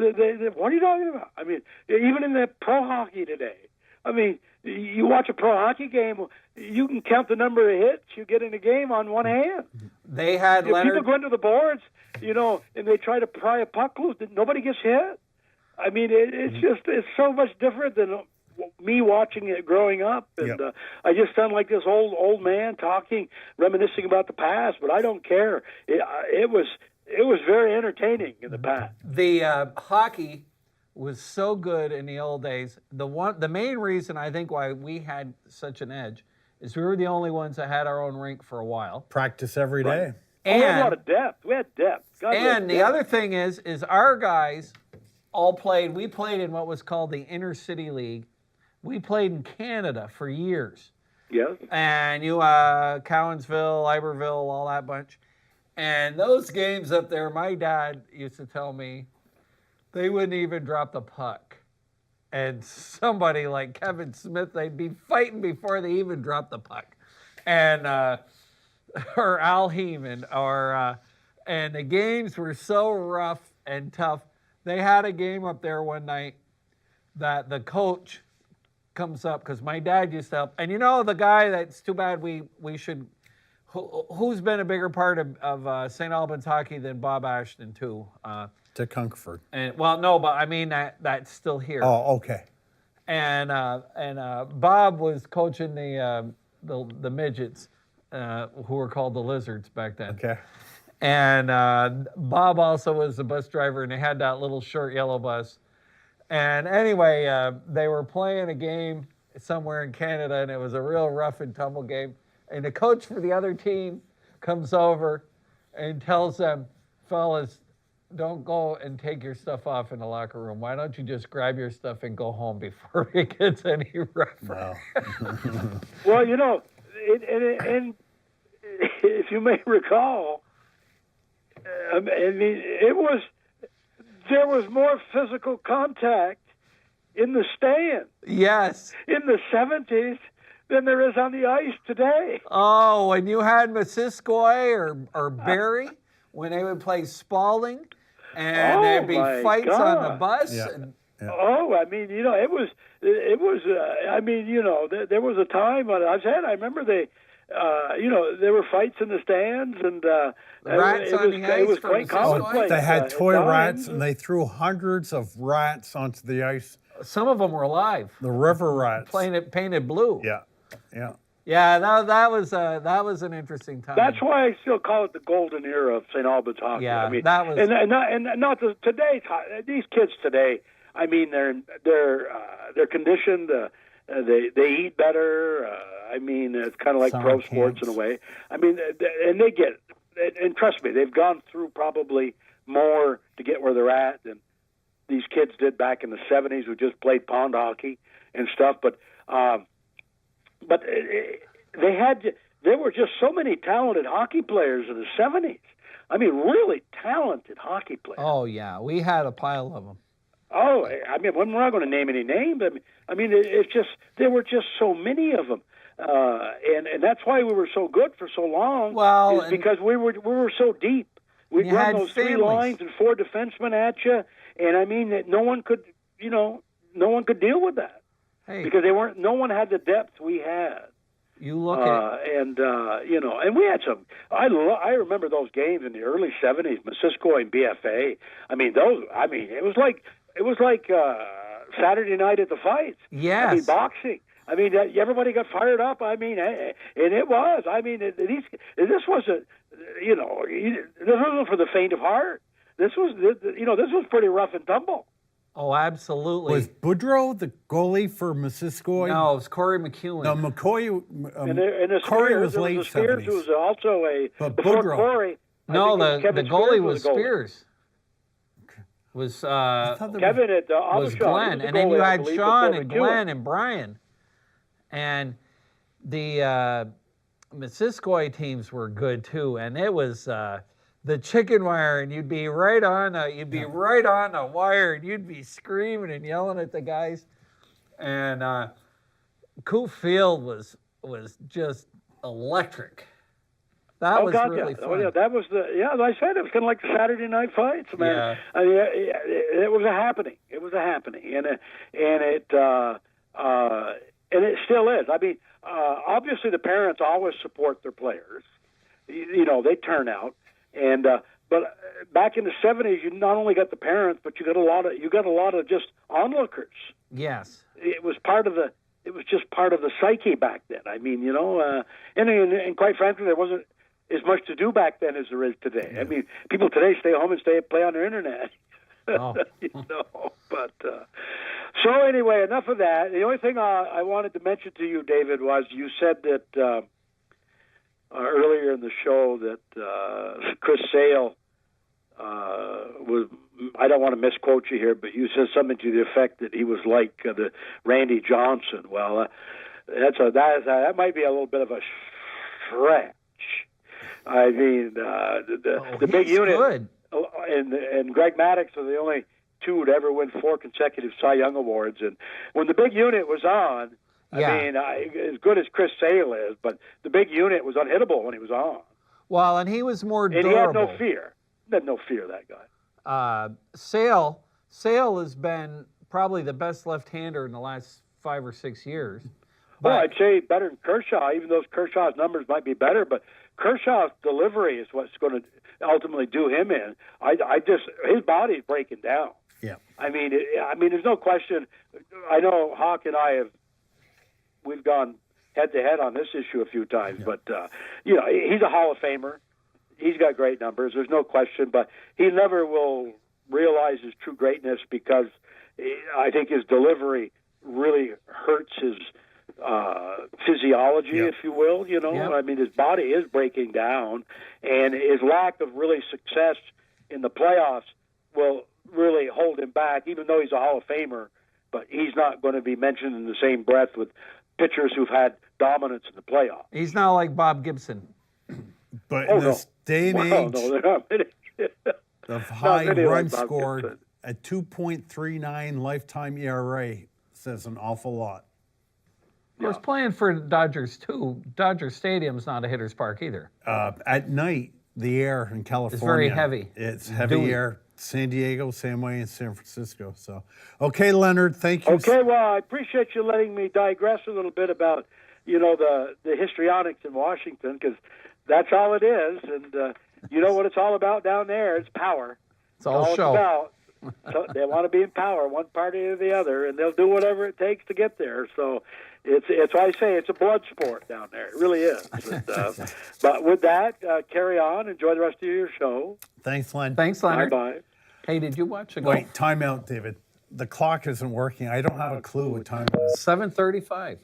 what are you talking about? I mean, even in the pro hockey today, I mean, you watch a pro hockey game, you can count the number of hits you get in a game on one hand. They had Leonard. People go into the boards, and they try to pry a puck loose. Nobody gets hit. I mean, it's so much different than me watching it growing up. And I just sound like this old man talking, reminiscing about the past, but I don't care. It was very entertaining in the past. The hockey was so good in the old days. The main reason I think why we had such an edge is we were the only ones that had our own rink for a while. Practice every day. Right. And we had a lot of depth. We had depth. The other thing is our guys we played in what was called the Inner City League. We played in Canada for years. Yes. And Cowansville, Iberville, all that bunch. And those games up there, my dad used to tell me, they wouldn't even drop the puck. And somebody like Kevin Smith, they'd be fighting before they even dropped the puck. And or Al Heeman, and the games were so rough and tough. They had a game up there one night that the coach comes up, because my dad used to help. And the guy that's too bad we should, who's been a bigger part of St. Albans hockey than Bob Ashton too? Dick Hunkford. And no, but I mean that's still here. Oh, okay. And Bob was coaching the midgets, who were called the Lizards back then. Okay. And Bob also was the bus driver, and they had that little short yellow bus. And anyway, they were playing a game somewhere in Canada, and it was a real rough and tumble game. And the coach for the other team comes over and tells them, fellas, don't go and take your stuff off in the locker room. Why don't you just grab your stuff and go home before it gets any rougher? Wow. Well, and if you may recall, I mean, there was more physical contact in the stand. Yes. In the '70s than there is on the ice today. Oh, and you had Missisquoi or Barrie when they would play Spalding, and there'd be fights on the bus. Yeah. And, Oh, I mean, it was. I mean, there was a time when I remember there were fights in the stands, and rats on the ice. It was quite commonplace. They had toy rats, and they threw hundreds of rats onto the ice. Some of them were alive. The river rats. Painted blue. Yeah. Yeah, that was an interesting time. That's why I still call it the golden era of St. Albans hockey. Yeah, I mean, that was, and not today. These kids today. I mean, they're conditioned. They eat better. I mean, it's kind of like Summer pro sports camps. in a way. I mean, and they get. And trust me, they've gone through probably more to get where they're at than these kids did back in the '70s, who just played pond hockey and stuff. But there were just so many talented hockey players in the '70s. I mean, really talented hockey players. oh yeah, we had a pile of them. Oh, I mean, we're not going to name any names. I mean, it's just there were just so many of them, and that's why we were so good for so long. Well, is because we were so deep. We'd you run had those three families. lines and four defensemen at you, and I mean that no one could deal with that Hey, because no one had the depth we had. you look at And we had some. I remember those games in the early '70s, Missisquoi and BFA. I mean, it was like Saturday night at the fights. Yes. I mean, boxing. I mean, everybody got fired up. I mean, and it was. I mean, this wasn't. This wasn't for the faint of heart. This was pretty rough and tumble. Oh, absolutely. Was Boudreau the goalie for Missisquoi? No, it was Corey McEwen. No, McCoy. And the Corey Spears, was there late was a Spears, 70s. who was also But before Boudreau. Corey. I No, think it was the Kevin goalie Spears was the goalie. Spears. Was I thought there Kevin at was Abishon, Glenn, he was and the then you goalie, I had believe, Sean before and McEwen. Glenn and Brian, and the Missisquoi teams were good too, and it was the chicken wire, and you'd be right on a wire, and you'd be screaming and yelling at the guys, and Coop Field was just electric. That was gotcha. really fun. Oh, yeah, that was as I said, it was kind of like the Saturday night fights, man. Yeah. I mean, it was a happening. It was a happening, and it still is. I mean, obviously the parents always support their players. They turn out, and but back in the '70s, you not only got the parents, but you got a lot of just onlookers. Yes. It was just part of the psyche back then. I mean, and quite frankly, there wasn't as much to do back then as there is today. I mean, people today stay home and play on their internet. Oh. But so anyway, enough of that. The only thing I wanted to mention to you, David, was you said that earlier in the show that Chris Sale was. I don't want to misquote you here, but you said something to the effect that he was like the Randy Johnson. Well, that might be a little bit of a stretch. I mean, the big unit good. and Greg Maddox are the only two to ever win 4 consecutive Cy Young awards. And when the big unit was on, Yeah. I mean, as good as Chris Sale is, but the big unit was unhittable when he was on. Well, and he was more And durable. he had no fear. He had no fear, that guy. Sale has been probably the best left-hander in the last 5 or 6 years. Well, But- I'd say better than Kershaw, even though Kershaw's numbers might be better, but Kershaw's delivery is what's going to ultimately do him in. His body's breaking down. Yeah. I mean, there's no question. I know Hawk and I we've gone head to head on this issue a few times, but he's a Hall of Famer. He's got great numbers. There's no question, but he never will realize his true greatness because I think his delivery really hurts his physiology, if you will. I mean, his body is breaking down, and his lack of really success in the playoffs will really hold him back, even though he's a Hall of Famer. But he's not going to be mentioned in the same breath with pitchers who've had dominance in the playoffs. He's not like Bob Gibson. But in this day and age No, they're not many. of high many run like Bob scored, Gibson. a 2.39 lifetime ERA says an awful lot. Of course, playing for Dodgers, too. Dodger Stadium's not a hitter's park either. At night, the air in California. very heavy. It's heavy Dewy. air. San Diego, same way in San Francisco. So, okay, Leonard, thank you. Okay, well, I appreciate you letting me digress a little bit about, the histrionics in Washington, because that's all it is. And you know what it's all about down there? It's power. It's all show. It's about. So they want to be in power, one party or the other, and they'll do whatever it takes to get there. So it's why I say it's a blood sport down there. It really is. And, but with that, carry on. Enjoy the rest of your show. Thanks, Len. Thanks, Leonard. Bye-bye. Hey, did you watch the golf? Wait, time out, David. The clock isn't working. I don't have a clue what time it is. 7:35.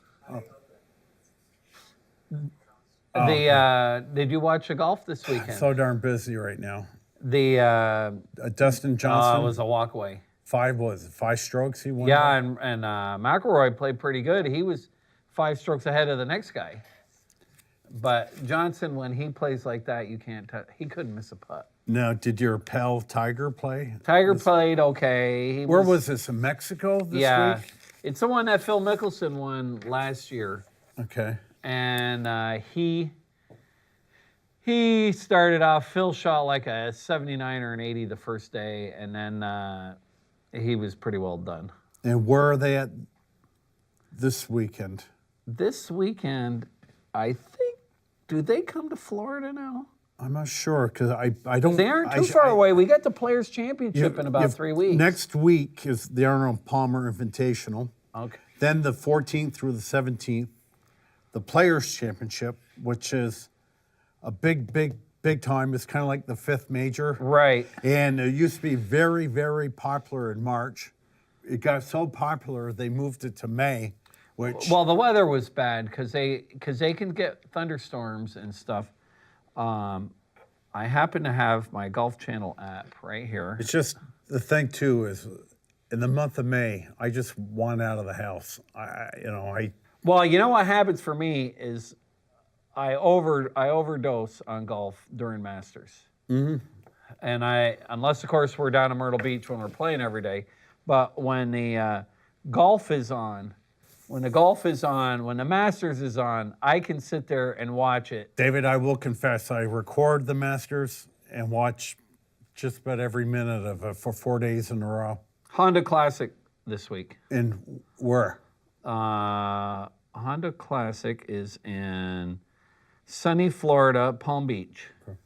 Did you watch the golf this weekend? So darn busy right now. It Dustin Johnson, was a walkaway. 5 strokes he won? Yeah, and McIlroy played pretty good. He was 5 strokes ahead of the next guy. But Johnson, when he plays like that, you can't touch. He couldn't miss a putt. Now, did your pal Tiger play? Tiger played okay. Where was this, in Mexico this week? It's the one that Phil Mickelson won last year. Okay. And he started off, Phil shot like a 79 or an 80 the first day, and then he was pretty well done. And where are they at this weekend? This weekend, I think, do they come to Florida now? I'm not sure, because I don't... They aren't too far away. We got the Players' Championship in about 3 weeks. Next week is the Arnold Palmer Invitational. Okay. Then the 14th through the 17th, the Players' Championship, which is a big time. It's kind of like the 5th major. Right. And it used to be very, very popular in March. It got so popular, they moved it to May, which... Well, the weather was bad because they can get thunderstorms and stuff. I happen to have my Golf Channel app right here. It's just, the thing too is, in the month of May, I just want out of the house. Well, you know what happens for me is I overdose on golf during Masters. Mm-hmm. And unless of course we're down in Myrtle Beach when we're playing every day, but when the golf is on, when the Masters is on, I can sit there and watch it. David, I will confess, I record the Masters and watch just about every minute of it for 4 days in a row. Honda Classic this week. In where? Honda Classic is in sunny Florida, Palm Beach. Okay.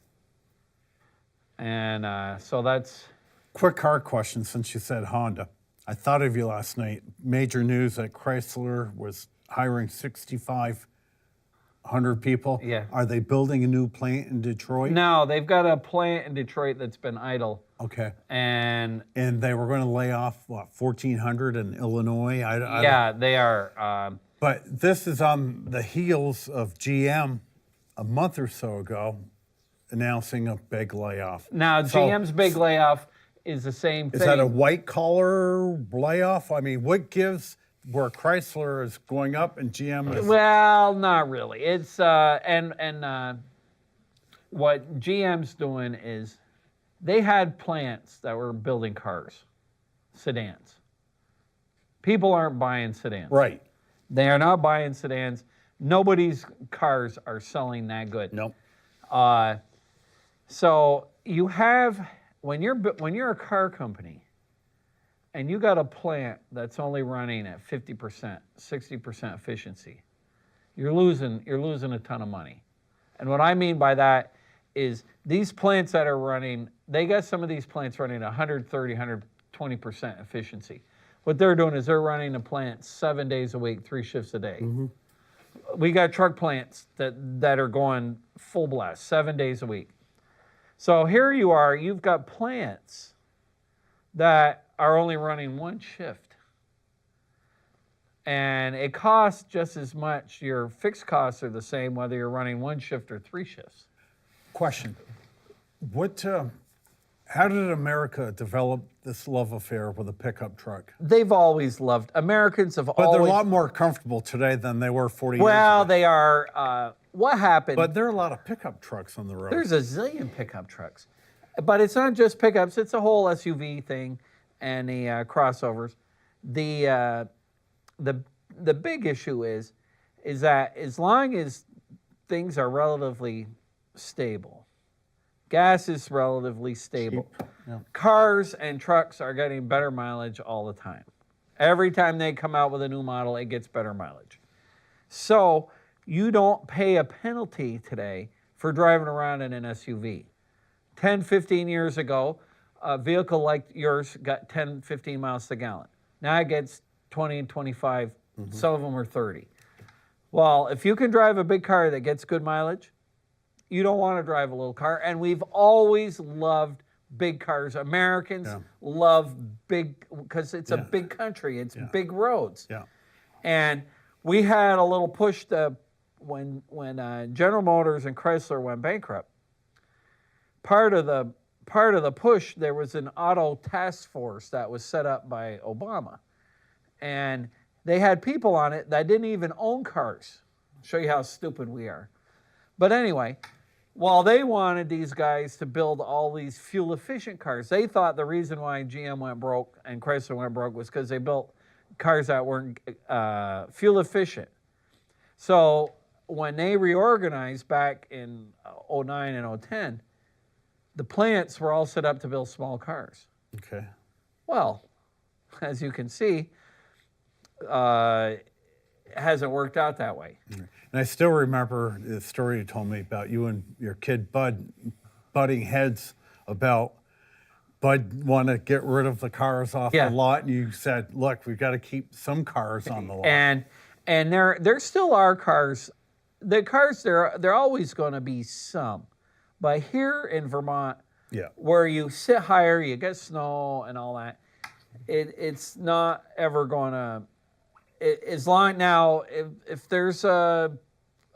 And so that's... Quick car question, since you said Honda. I thought of you last night. Major news that Chrysler was hiring 6,500 people. Yeah. Are they building a new plant in Detroit? No, they've got a plant in Detroit that's been idle. Okay. And they were going to lay off, 1,400 in Illinois? Yeah, they are. But this is on the heels of GM a month or so ago announcing a big layoff. Now, GM's big layoff is the same thing. Is that a white-collar layoff? I mean, what gives where Chrysler is going up and GM is... Well, not really. It's what GM's doing is they had plants that were building cars, sedans. People aren't buying sedans. Right. They are not buying sedans. Nobody's cars are selling that good. Nope. So you have... When you're a car company and you got a plant that's only running at 50%, 60% efficiency, you're losing a ton of money. And what I mean by that is these plants that are running, they got some of these plants running 130, 120% efficiency. What they're doing is they're running a plant 7 days a week, 3 shifts a day. Mm-hmm. We got truck plants that are going full blast 7 days a week. So here you are, you've got plants that are only running 1 shift. And it costs just as much. Your fixed costs are the same whether you're running 1 shift or 3 shifts. Question. How did America develop this love affair with a pickup truck? They've always loved, Americans have always... But they're a lot more comfortable today than they were 40 years ago. Well, they are... what happened... But there are a lot of pickup trucks on the road. There's a zillion pickup trucks. But it's not just pickups, it's a whole SUV thing and the crossovers. The big issue is that as long as things are relatively stable, gas is relatively stable, yeah. Cars and trucks are getting better mileage all the time. Every time they come out with a new model, it gets better mileage. So you don't pay a penalty today for driving around in an SUV. 10, 15 years ago, a vehicle like yours got 10, 15 miles to the gallon. Now it gets 20 and 25. Some of them are 30. Well, if you can drive a big car that gets good mileage, you don't want to drive a little car. And we've always loved big cars. Americans love big, because it's a big country. It's big roads. Yeah. And we had a little push to, when General Motors and Chrysler went bankrupt, part of the push, there was an auto task force that was set up by Obama. And they had people on it that didn't even own cars. I'll show you how stupid we are. But anyway, while they wanted these guys to build all these fuel-efficient cars, they thought the reason why GM went broke and Chrysler went broke was because they built cars that weren't fuel-efficient. So when they reorganized back in 09 and 010, the plants were all set up to build small cars. Okay. Well, as you can see, it hasn't worked out that way. And I still remember the story you told me about you and your kid Bud butting heads about Bud want to get rid of the cars off the lot, and you said, "Look, we've got to keep some cars on the lot." And there still are cars. The cars there always going to be some, but here in Vermont, where you sit higher, you get snow and all that, it's not ever going to. As long now, if there's an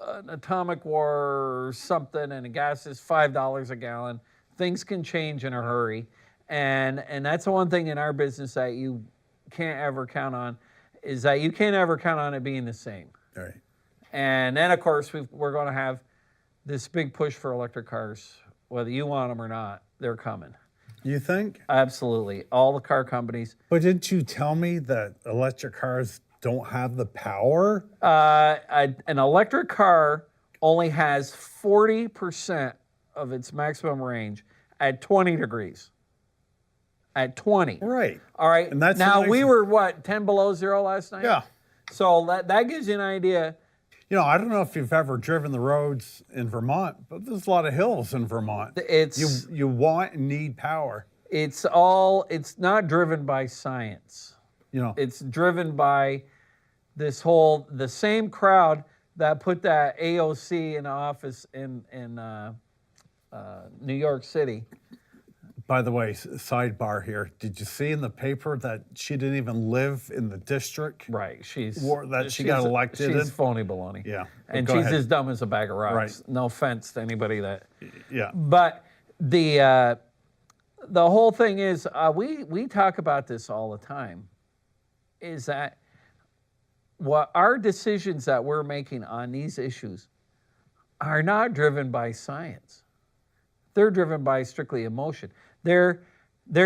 atomic war or something and the gas is $5 a gallon, things can change in a hurry. And that's the one thing in our business that you can't ever count on, is that you can't ever count on it being the same. All right. And then, of course, we're going to have this big push for electric cars. Whether you want them or not, they're coming. You think? Absolutely. All the car companies. But didn't you tell me that electric cars don't have the power? An electric car only has 40% of its maximum range at 20 degrees. At 20. Right. All right. And that's now, nice. we were, 10 below zero last night? Yeah. So that gives you an idea. You know, I don't know if you've ever driven the roads in Vermont, but there's a lot of hills in Vermont. You want and need power. It's not driven by science. You know. It's driven by the same crowd that put that AOC in office in New York City. By the way, sidebar here. Did you see in the paper that she didn't even live in the district? Right. She got elected in? She's phony baloney. Yeah. And she's as dumb as a bag of rocks. Right. No offense to anybody that. Yeah. But the whole thing is, we talk about this all the time, is that what our decisions that we're making on these issues are not driven by science. They're driven by strictly emotion. They're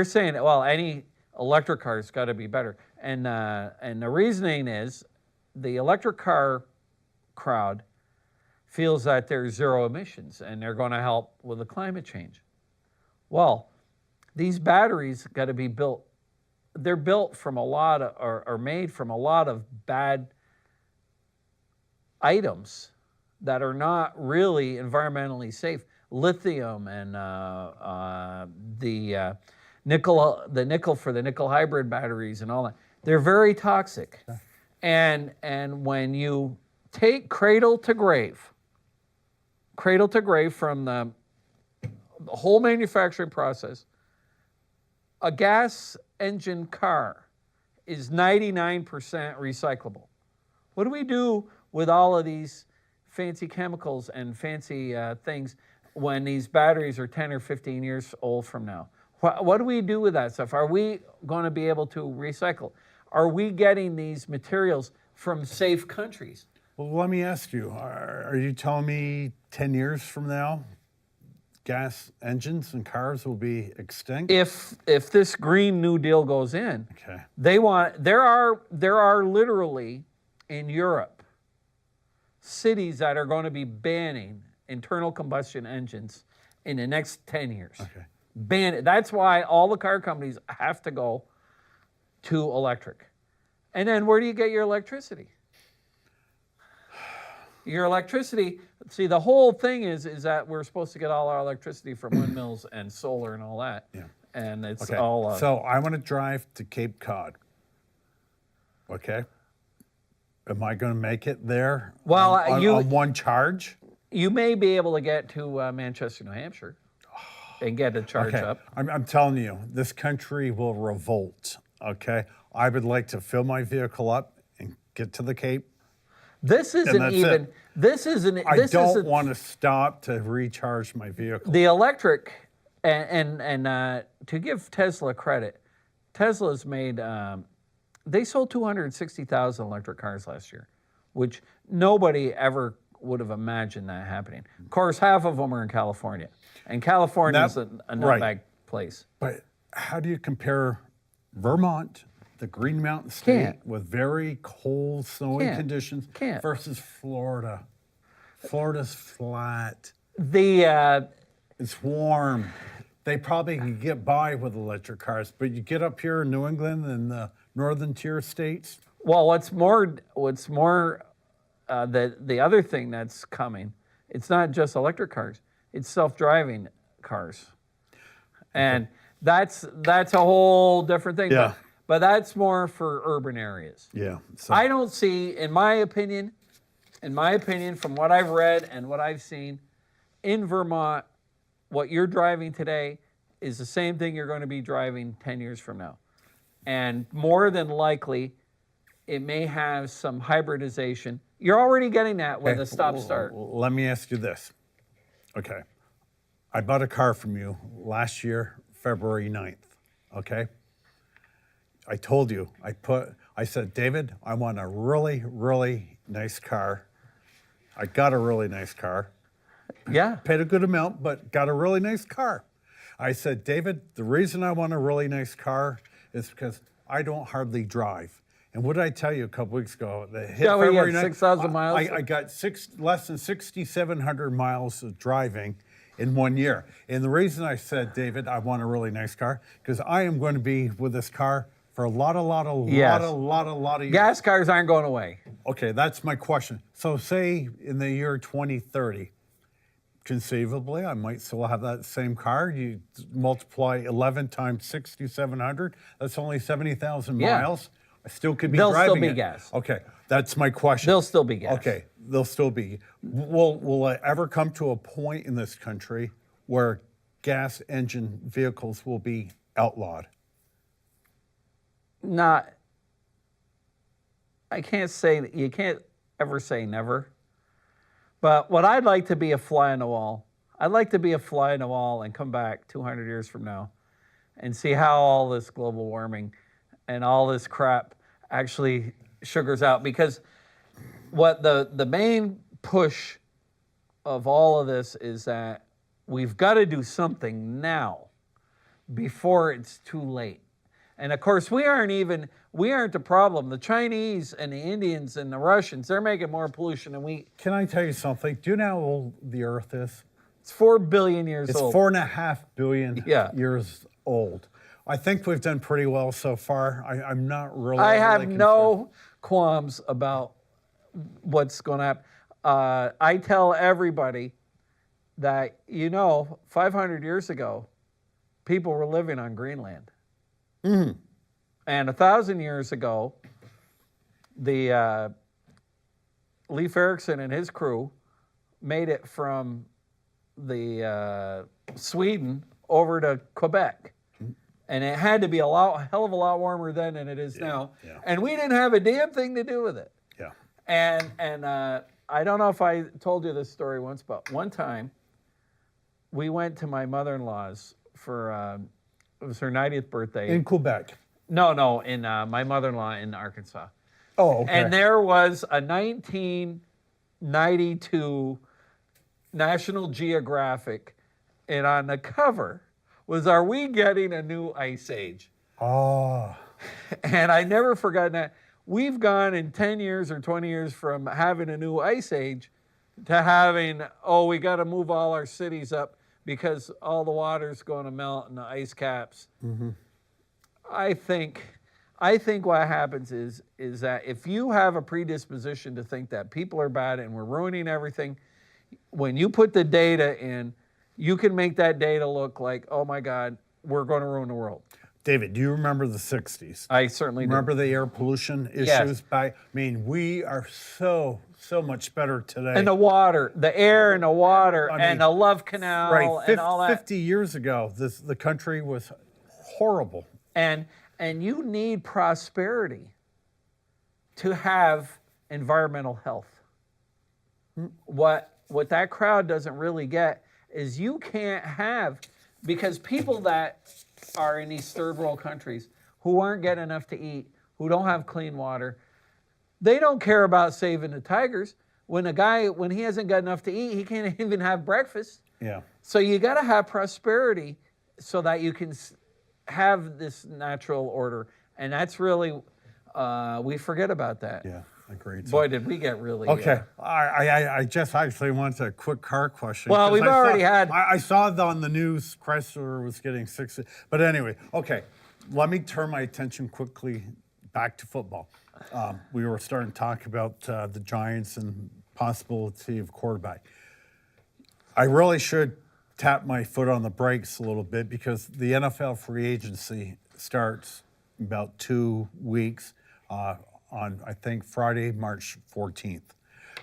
saying, well, any electric car's got to be better, and the reasoning is the electric car crowd feels that there's zero emissions and they're going to help with the climate change. Well, these batteries got to be built. They're built from a lot of, or made from a lot of bad items that are not really environmentally safe. Lithium and the nickel for the nickel hybrid batteries and all that. They're very toxic. And when you take cradle to grave from the whole manufacturing process, a gas engine car is 99% recyclable. What do we do with all of these fancy chemicals and fancy things when these batteries are 10 or 15 years old from now? What do we do with that stuff? Are we going to be able to recycle? Are we getting these materials from safe countries? Well, let me ask you, are you telling me 10 years from now, gas engines and cars will be extinct? If this Green New Deal goes in, Okay. there are literally in Europe cities that are going to be banning internal combustion engines in the next 10 years. Okay. Ban it. That's why all the car companies have to go to electric. And then where do you get your electricity? Your electricity, see, the whole thing is that we're supposed to get all our electricity from windmills and solar and all that. Yeah. and it's Okay. all. So I want to drive to Cape Cod. Okay. Am I going to make it there? Well, on one charge? You may be able to get to Manchester, New Hampshire, and get a charge up. I'm telling you, this country will revolt. Okay. I would like to fill my vehicle up and get to the Cape. This isn't even. It. This isn't. I don't want to stop to recharge my vehicle. The electric, and to give Tesla credit, Tesla's made. They sold 260,000 electric cars last year, which nobody ever would have imagined that happening. Of course, half of them are in California, and California is a nutbag place. But how do you compare Vermont, the Green Mountain State, with very cold, snowy conditions, versus Florida? Florida's flat. It's warm. They probably can get by with electric cars, but you get up here in New England and the northern tier states. Well, what's more, the other thing that's coming, it's not just electric cars, it's self-driving cars. And that's a whole different thing. Yeah. But that's more for urban areas. Yeah. So. I don't see, in my opinion, from what I've read and what I've seen, in Vermont, what you're driving today is the same thing you're going to be driving 10 years from now. And more than likely, it may have some hybridization. You're already getting that with a stop-start. Let me ask you this. Okay. I bought a car from you last year, February 9th. Okay. I told you, I said, David, I want a really, really nice car. I got a really nice car. Yeah. Paid a good amount, but got a really nice car. I said, David, the reason I want a really nice car is because I don't hardly drive. And what did I tell you a couple weeks ago? February 6,000 miles? I got less than 6,700 miles of driving in 1 year. And the reason I said, David, I want a really nice car, because I am going to be with this car for a lot of years. Gas cars aren't going away. Okay, that's my question. So say in the year 2030, conceivably, I might still have that same car. You multiply 11 times 6,700, that's only 70,000 miles. I still could be driving They'll still be it. gas. Okay, that's my question. They'll still be gas. Okay, they'll still be. Will it ever come to a point in this country where gas engine vehicles will be outlawed? I can't say, you can't ever say never. But what I'd like to be a fly on the wall. I'd like to be a fly on the wall and come back 200 years from now and see how all this global warming and all this crap actually sugars out. Because what the main push of all of this is that we've got to do something now before it's too late. And of course, we aren't the problem. The Chinese and the Indians and the Russians, they're making more pollution than we. Can I tell you something? Do you know how old the Earth is? It's 4 billion years old. It's 4.5 billion years old. I think we've done pretty well so far. I'm not really. I have no qualms about what's going to happen. I tell everybody that, 500 years ago, people were living on Greenland. Mm-hmm. And 1,000 years ago, the Leif Erikson and his crew made it from the Sweden over to Quebec. And it had to be a hell of a lot warmer then than it is now. Yeah. And we didn't have a damn thing to do with it. Yeah. And I don't know if I told you this story once, but one time we went to my mother-in-law's for, it was her 90th birthday. In Quebec? No, in my mother-in-law in Arkansas. Oh, okay. And there was a 1992 National Geographic, and on the cover was, "Are we getting a new ice age?" Oh. And I never forgotten that. We've gone in 10 years or 20 years from having a new ice age to having, we got to move all our cities up because all the water's going to melt in the ice caps. Mm-hmm. I think what happens is that if you have a predisposition to think that people are bad and we're ruining everything, when you put the data in, you can make that data look like, oh my God, we're going to ruin the world. David, do you remember the 60s? I certainly do. Remember the air pollution issues? Yes. I mean, we are so much better today. And the water, the air and the water, and the Love Canal, right, and all that. 50 years ago, the country was horrible. And you need prosperity to have environmental health. What that crowd doesn't really get is you can't have, because people that are in these third world countries who aren't getting enough to eat, who don't have clean water, they don't care about saving the tigers. When he hasn't got enough to eat, he can't even have breakfast. Yeah. So you got to have prosperity so that you can have this natural order. And that's really, we forget about that. Yeah, agreed. Boy, did we get really... Okay, I just actually want a quick car question. Well, we've already had... I saw it on the news, Chrysler was getting 6. But anyway, okay, let me turn my attention quickly back to football. We were starting to talk about the Giants and possibility of quarterback. I really should tap my foot on the brakes a little bit because the NFL free agency starts in about 2 weeks on, I think, Friday, March 14th.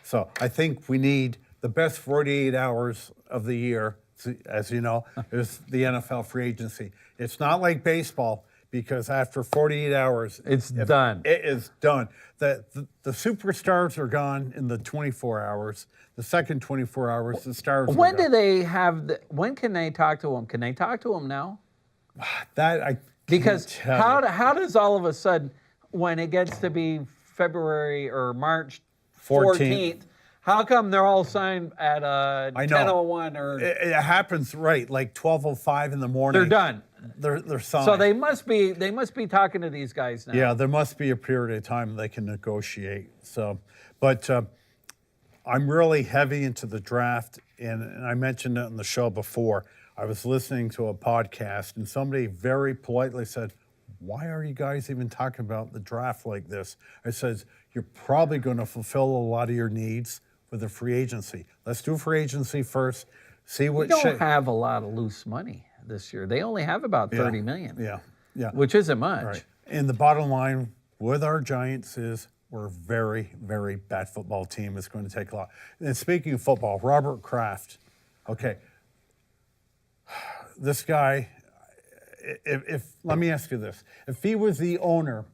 So I think we need the best 48 hours of the year, as you know, is the NFL free agency. It's not like baseball because after 48 hours, it's done. It is done. The superstars are gone in the 24 hours. The second 24 hours, the stars. When do they have? When can they talk to him? Can they talk to him now? That I because can't tell. how does all of a sudden, when it gets to be February or March 14th, how come they're all signed at 10:01 or? It happens right, like 12:05 in the morning. They're done. They're signed. So they must be talking to these guys now. Yeah, there must be a period of time they can negotiate. So, but I'm really heavy into the draft, and I mentioned it on the show before. I was listening to a podcast, and somebody very politely said, "Why are you guys even talking about the draft like this?" I said, "You're probably going to fulfill a lot of your needs for the free agency. Let's do free agency first. See what." We don't have a lot of loose money this year. They only have about 30 million. Yeah. Which isn't much. Right. And the bottom line with our Giants is we're a very, very bad football team. It's going to take a lot. And speaking of football, Robert Kraft. Okay. This guy, if let me ask you this. If he was the owner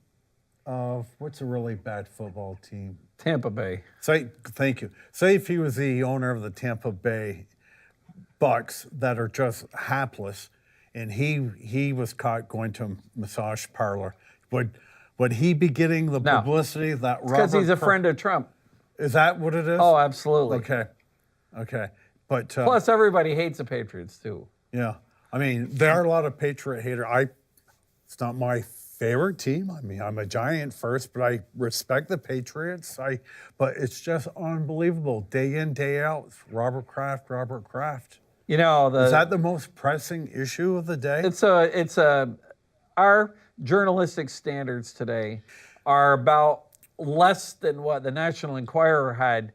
of, what's a really bad football team? Tampa Bay. Thank you. Say if he was the owner of the Tampa Bay Bucks that are just hapless, and he was caught going to a massage parlor, would he be getting the publicity that Robert? Because he's a friend of Trump. Is that what it is? Oh, absolutely. Okay. But plus, everybody hates the Patriots too. Yeah, I mean, there are a lot of Patriot haters. It's not my favorite team. I mean, I'm a Giant first, but I respect the Patriots. But it's just unbelievable, day in, day out. Robert Kraft. You know, is that the most pressing issue of the day? Our journalistic standards today are about less than what the National Enquirer had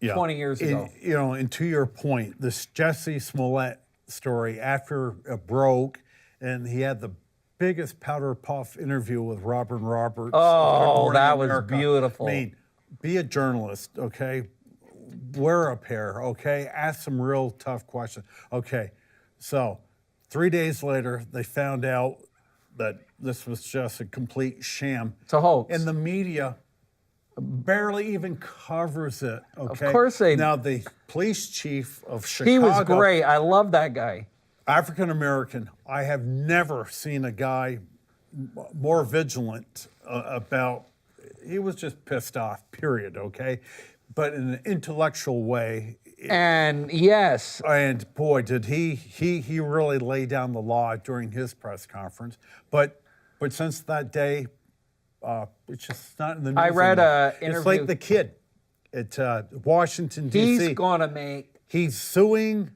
20 years ago. And to your point, this Jesse Smollett story after it broke, and he had the biggest powder puff interview with Robin Roberts. Oh, that was beautiful. I mean, be a journalist, okay? Wear a pair, okay? Ask some real tough questions. Okay, so 3 days later, they found out that this was just a complete sham. It's a hoax. And the media barely even covers it, okay? Of course they... Now, the police chief of Chicago... He was great. I love that guy. African-American. I have never seen a guy more vigilant about... He was just pissed off, period, okay? But in an intellectual way. And yes. And boy, did he really lay down the law during his press conference. But since that day, it's just not in the news. I read an interview. It's like the kid at Washington, D.C. He's going to make... He's suing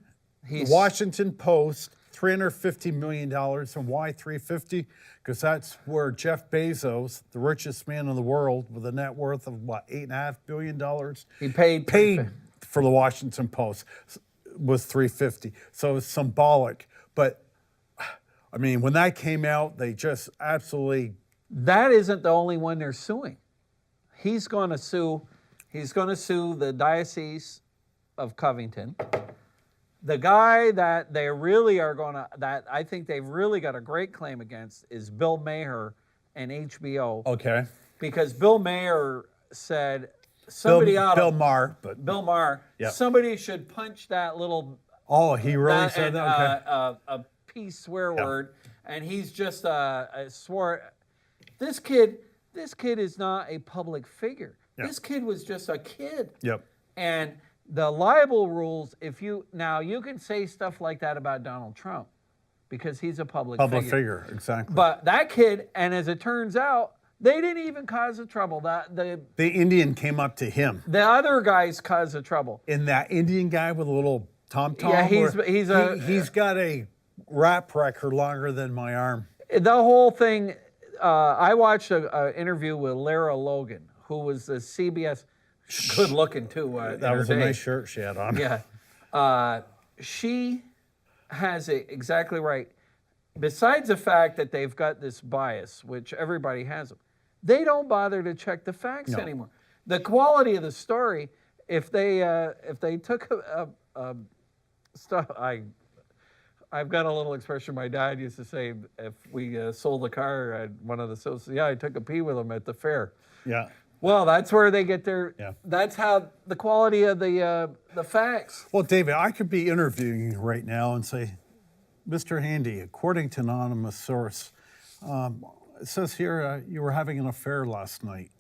the Washington Post, $350 million. And why 350? Because that's where Jeff Bezos, the richest man in the world with a net worth of, what, $8.5 billion? He paid for the Washington Post was $350. So it's symbolic. But I mean, when that came out, they just absolutely. That isn't the only one they're suing. He's going to sue the Diocese of Covington. The guy that they really are going to, that I think they've really got a great claim against is Bill Maher and HBO. Okay. Because Bill Maher said Bill Maher. Yep. Somebody should punch that little. Oh, he really said that? Okay. A P swear word, and he's just swore. This kid is not a public figure. Yep. This kid was just a kid. Yep. And the libel rules, you can say stuff like that about Donald Trump because he's a public figure, exactly. But that kid, and as it turns out, they didn't even cause the trouble. The Indian came up to him. The other guys caused the trouble. And that Indian guy with a little tom-tom. Yeah, he's got a rap record longer than my arm. The whole thing, I watched an interview with Lara Logan, who was the CBS, good looking too. That was a nice shirt she had on. Yeah. She has it exactly right. Besides the fact that they've got this bias, which everybody has them, they don't bother to check the facts anymore. The quality of the story, if they took stuff, I've got a little expression my dad used to say, if we sold a car at one of the sales, I took a pee with them at the fair. Yeah. Well, that's where they get their, that's how the quality of the facts. Well, David, I could be interviewing you right now and say, Mr. Handy, according to anonymous source, it says here you were having an affair last night.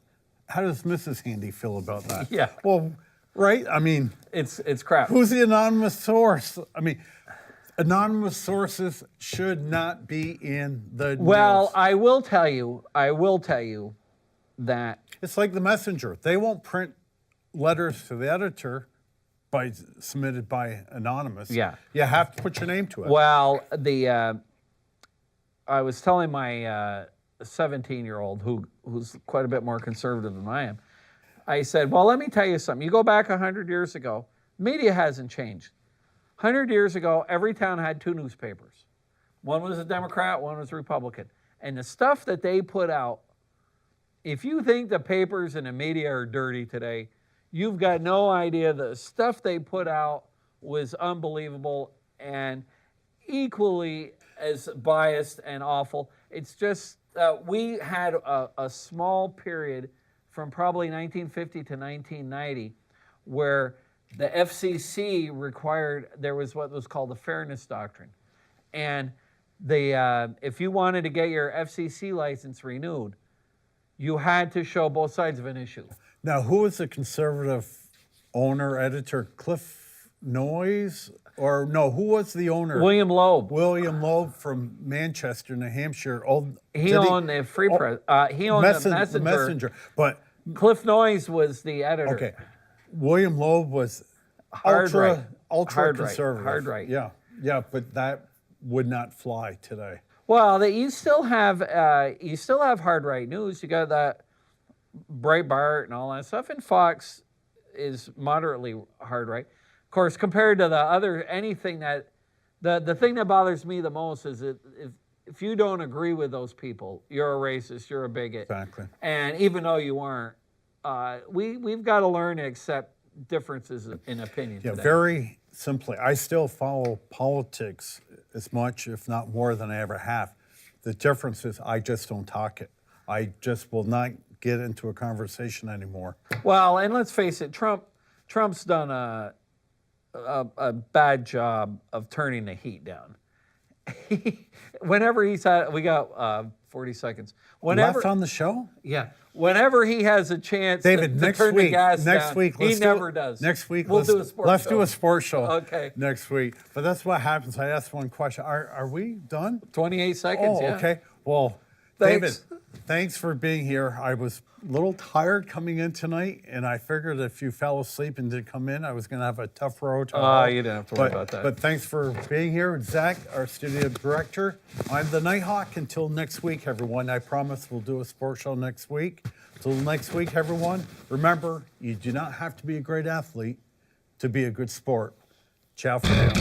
How does Mrs. Handy feel about that? Yeah. Well, right? I mean, it's crap. Who's the anonymous source? I mean, anonymous sources should not be in the news. Well, I will tell you that it's like the Messenger. They won't print letters to the editor submitted by anonymous. Yeah. You have to put your name to it. Well, I was telling my 17-year-old, who's quite a bit more conservative than I am, I said, well, let me tell you something. You go back 100 years ago, media hasn't changed. 100 years ago, every town had 2 newspapers. One was a Democrat, one was a Republican. And the stuff that they put out, if you think the papers and the media are dirty today, you've got no idea. The stuff they put out was unbelievable and equally as biased and awful. It's just we had a small period from probably 1950 to 1990 where the FCC required, there was what was called the Fairness Doctrine. And if you wanted to get your FCC license renewed, you had to show both sides of an issue. Now, who was the conservative owner, editor? Cliff Noyes? Or no, who was the owner? William Loeb. William Loeb from Manchester, New Hampshire. He owned the Free Press. He owned the Messenger. But Cliff Noyes was the editor. Okay. William Loeb was ultra conservative. Hard right. Yeah, but that would not fly today. Well, you still have hard right news. You got that Breitbart and all that stuff, and Fox is moderately hard right. Of course, compared to the other anything that the thing that bothers me the most is that if you don't agree with those people, you're a racist, you're a bigot. Exactly. And even though you aren't, we've got to learn to accept differences in opinion. Yeah, today. very simply, I still follow politics as much, if not more, than I ever have. The difference is I just don't talk it. I just will not get into a conversation anymore. Well, and let's face it, Trump's done a bad job of turning the heat down. Whenever he's had, we got 40 seconds. Whenever, left on the show? Yeah. Whenever he has a chance David, to turn the gas down, he never does. Next week, we'll do a sports let's show. do a sports show. Okay. Next week. But that's what happens. I asked one question. Are we done? 28 seconds, Oh, yeah. okay. Well, Thanks. David, thanks for being here. I was a little tired coming in tonight, and I figured if you fell asleep and didn't come in, I was going to have a tough road to haul. You didn't have to worry about that. But thanks for being here. Zach, our studio director. I'm the Nighthawk. Until next week, everyone. I promise we'll do a sports show next week. Until next week, everyone, remember, you do not have to be a great athlete to be a good sport. Ciao for now.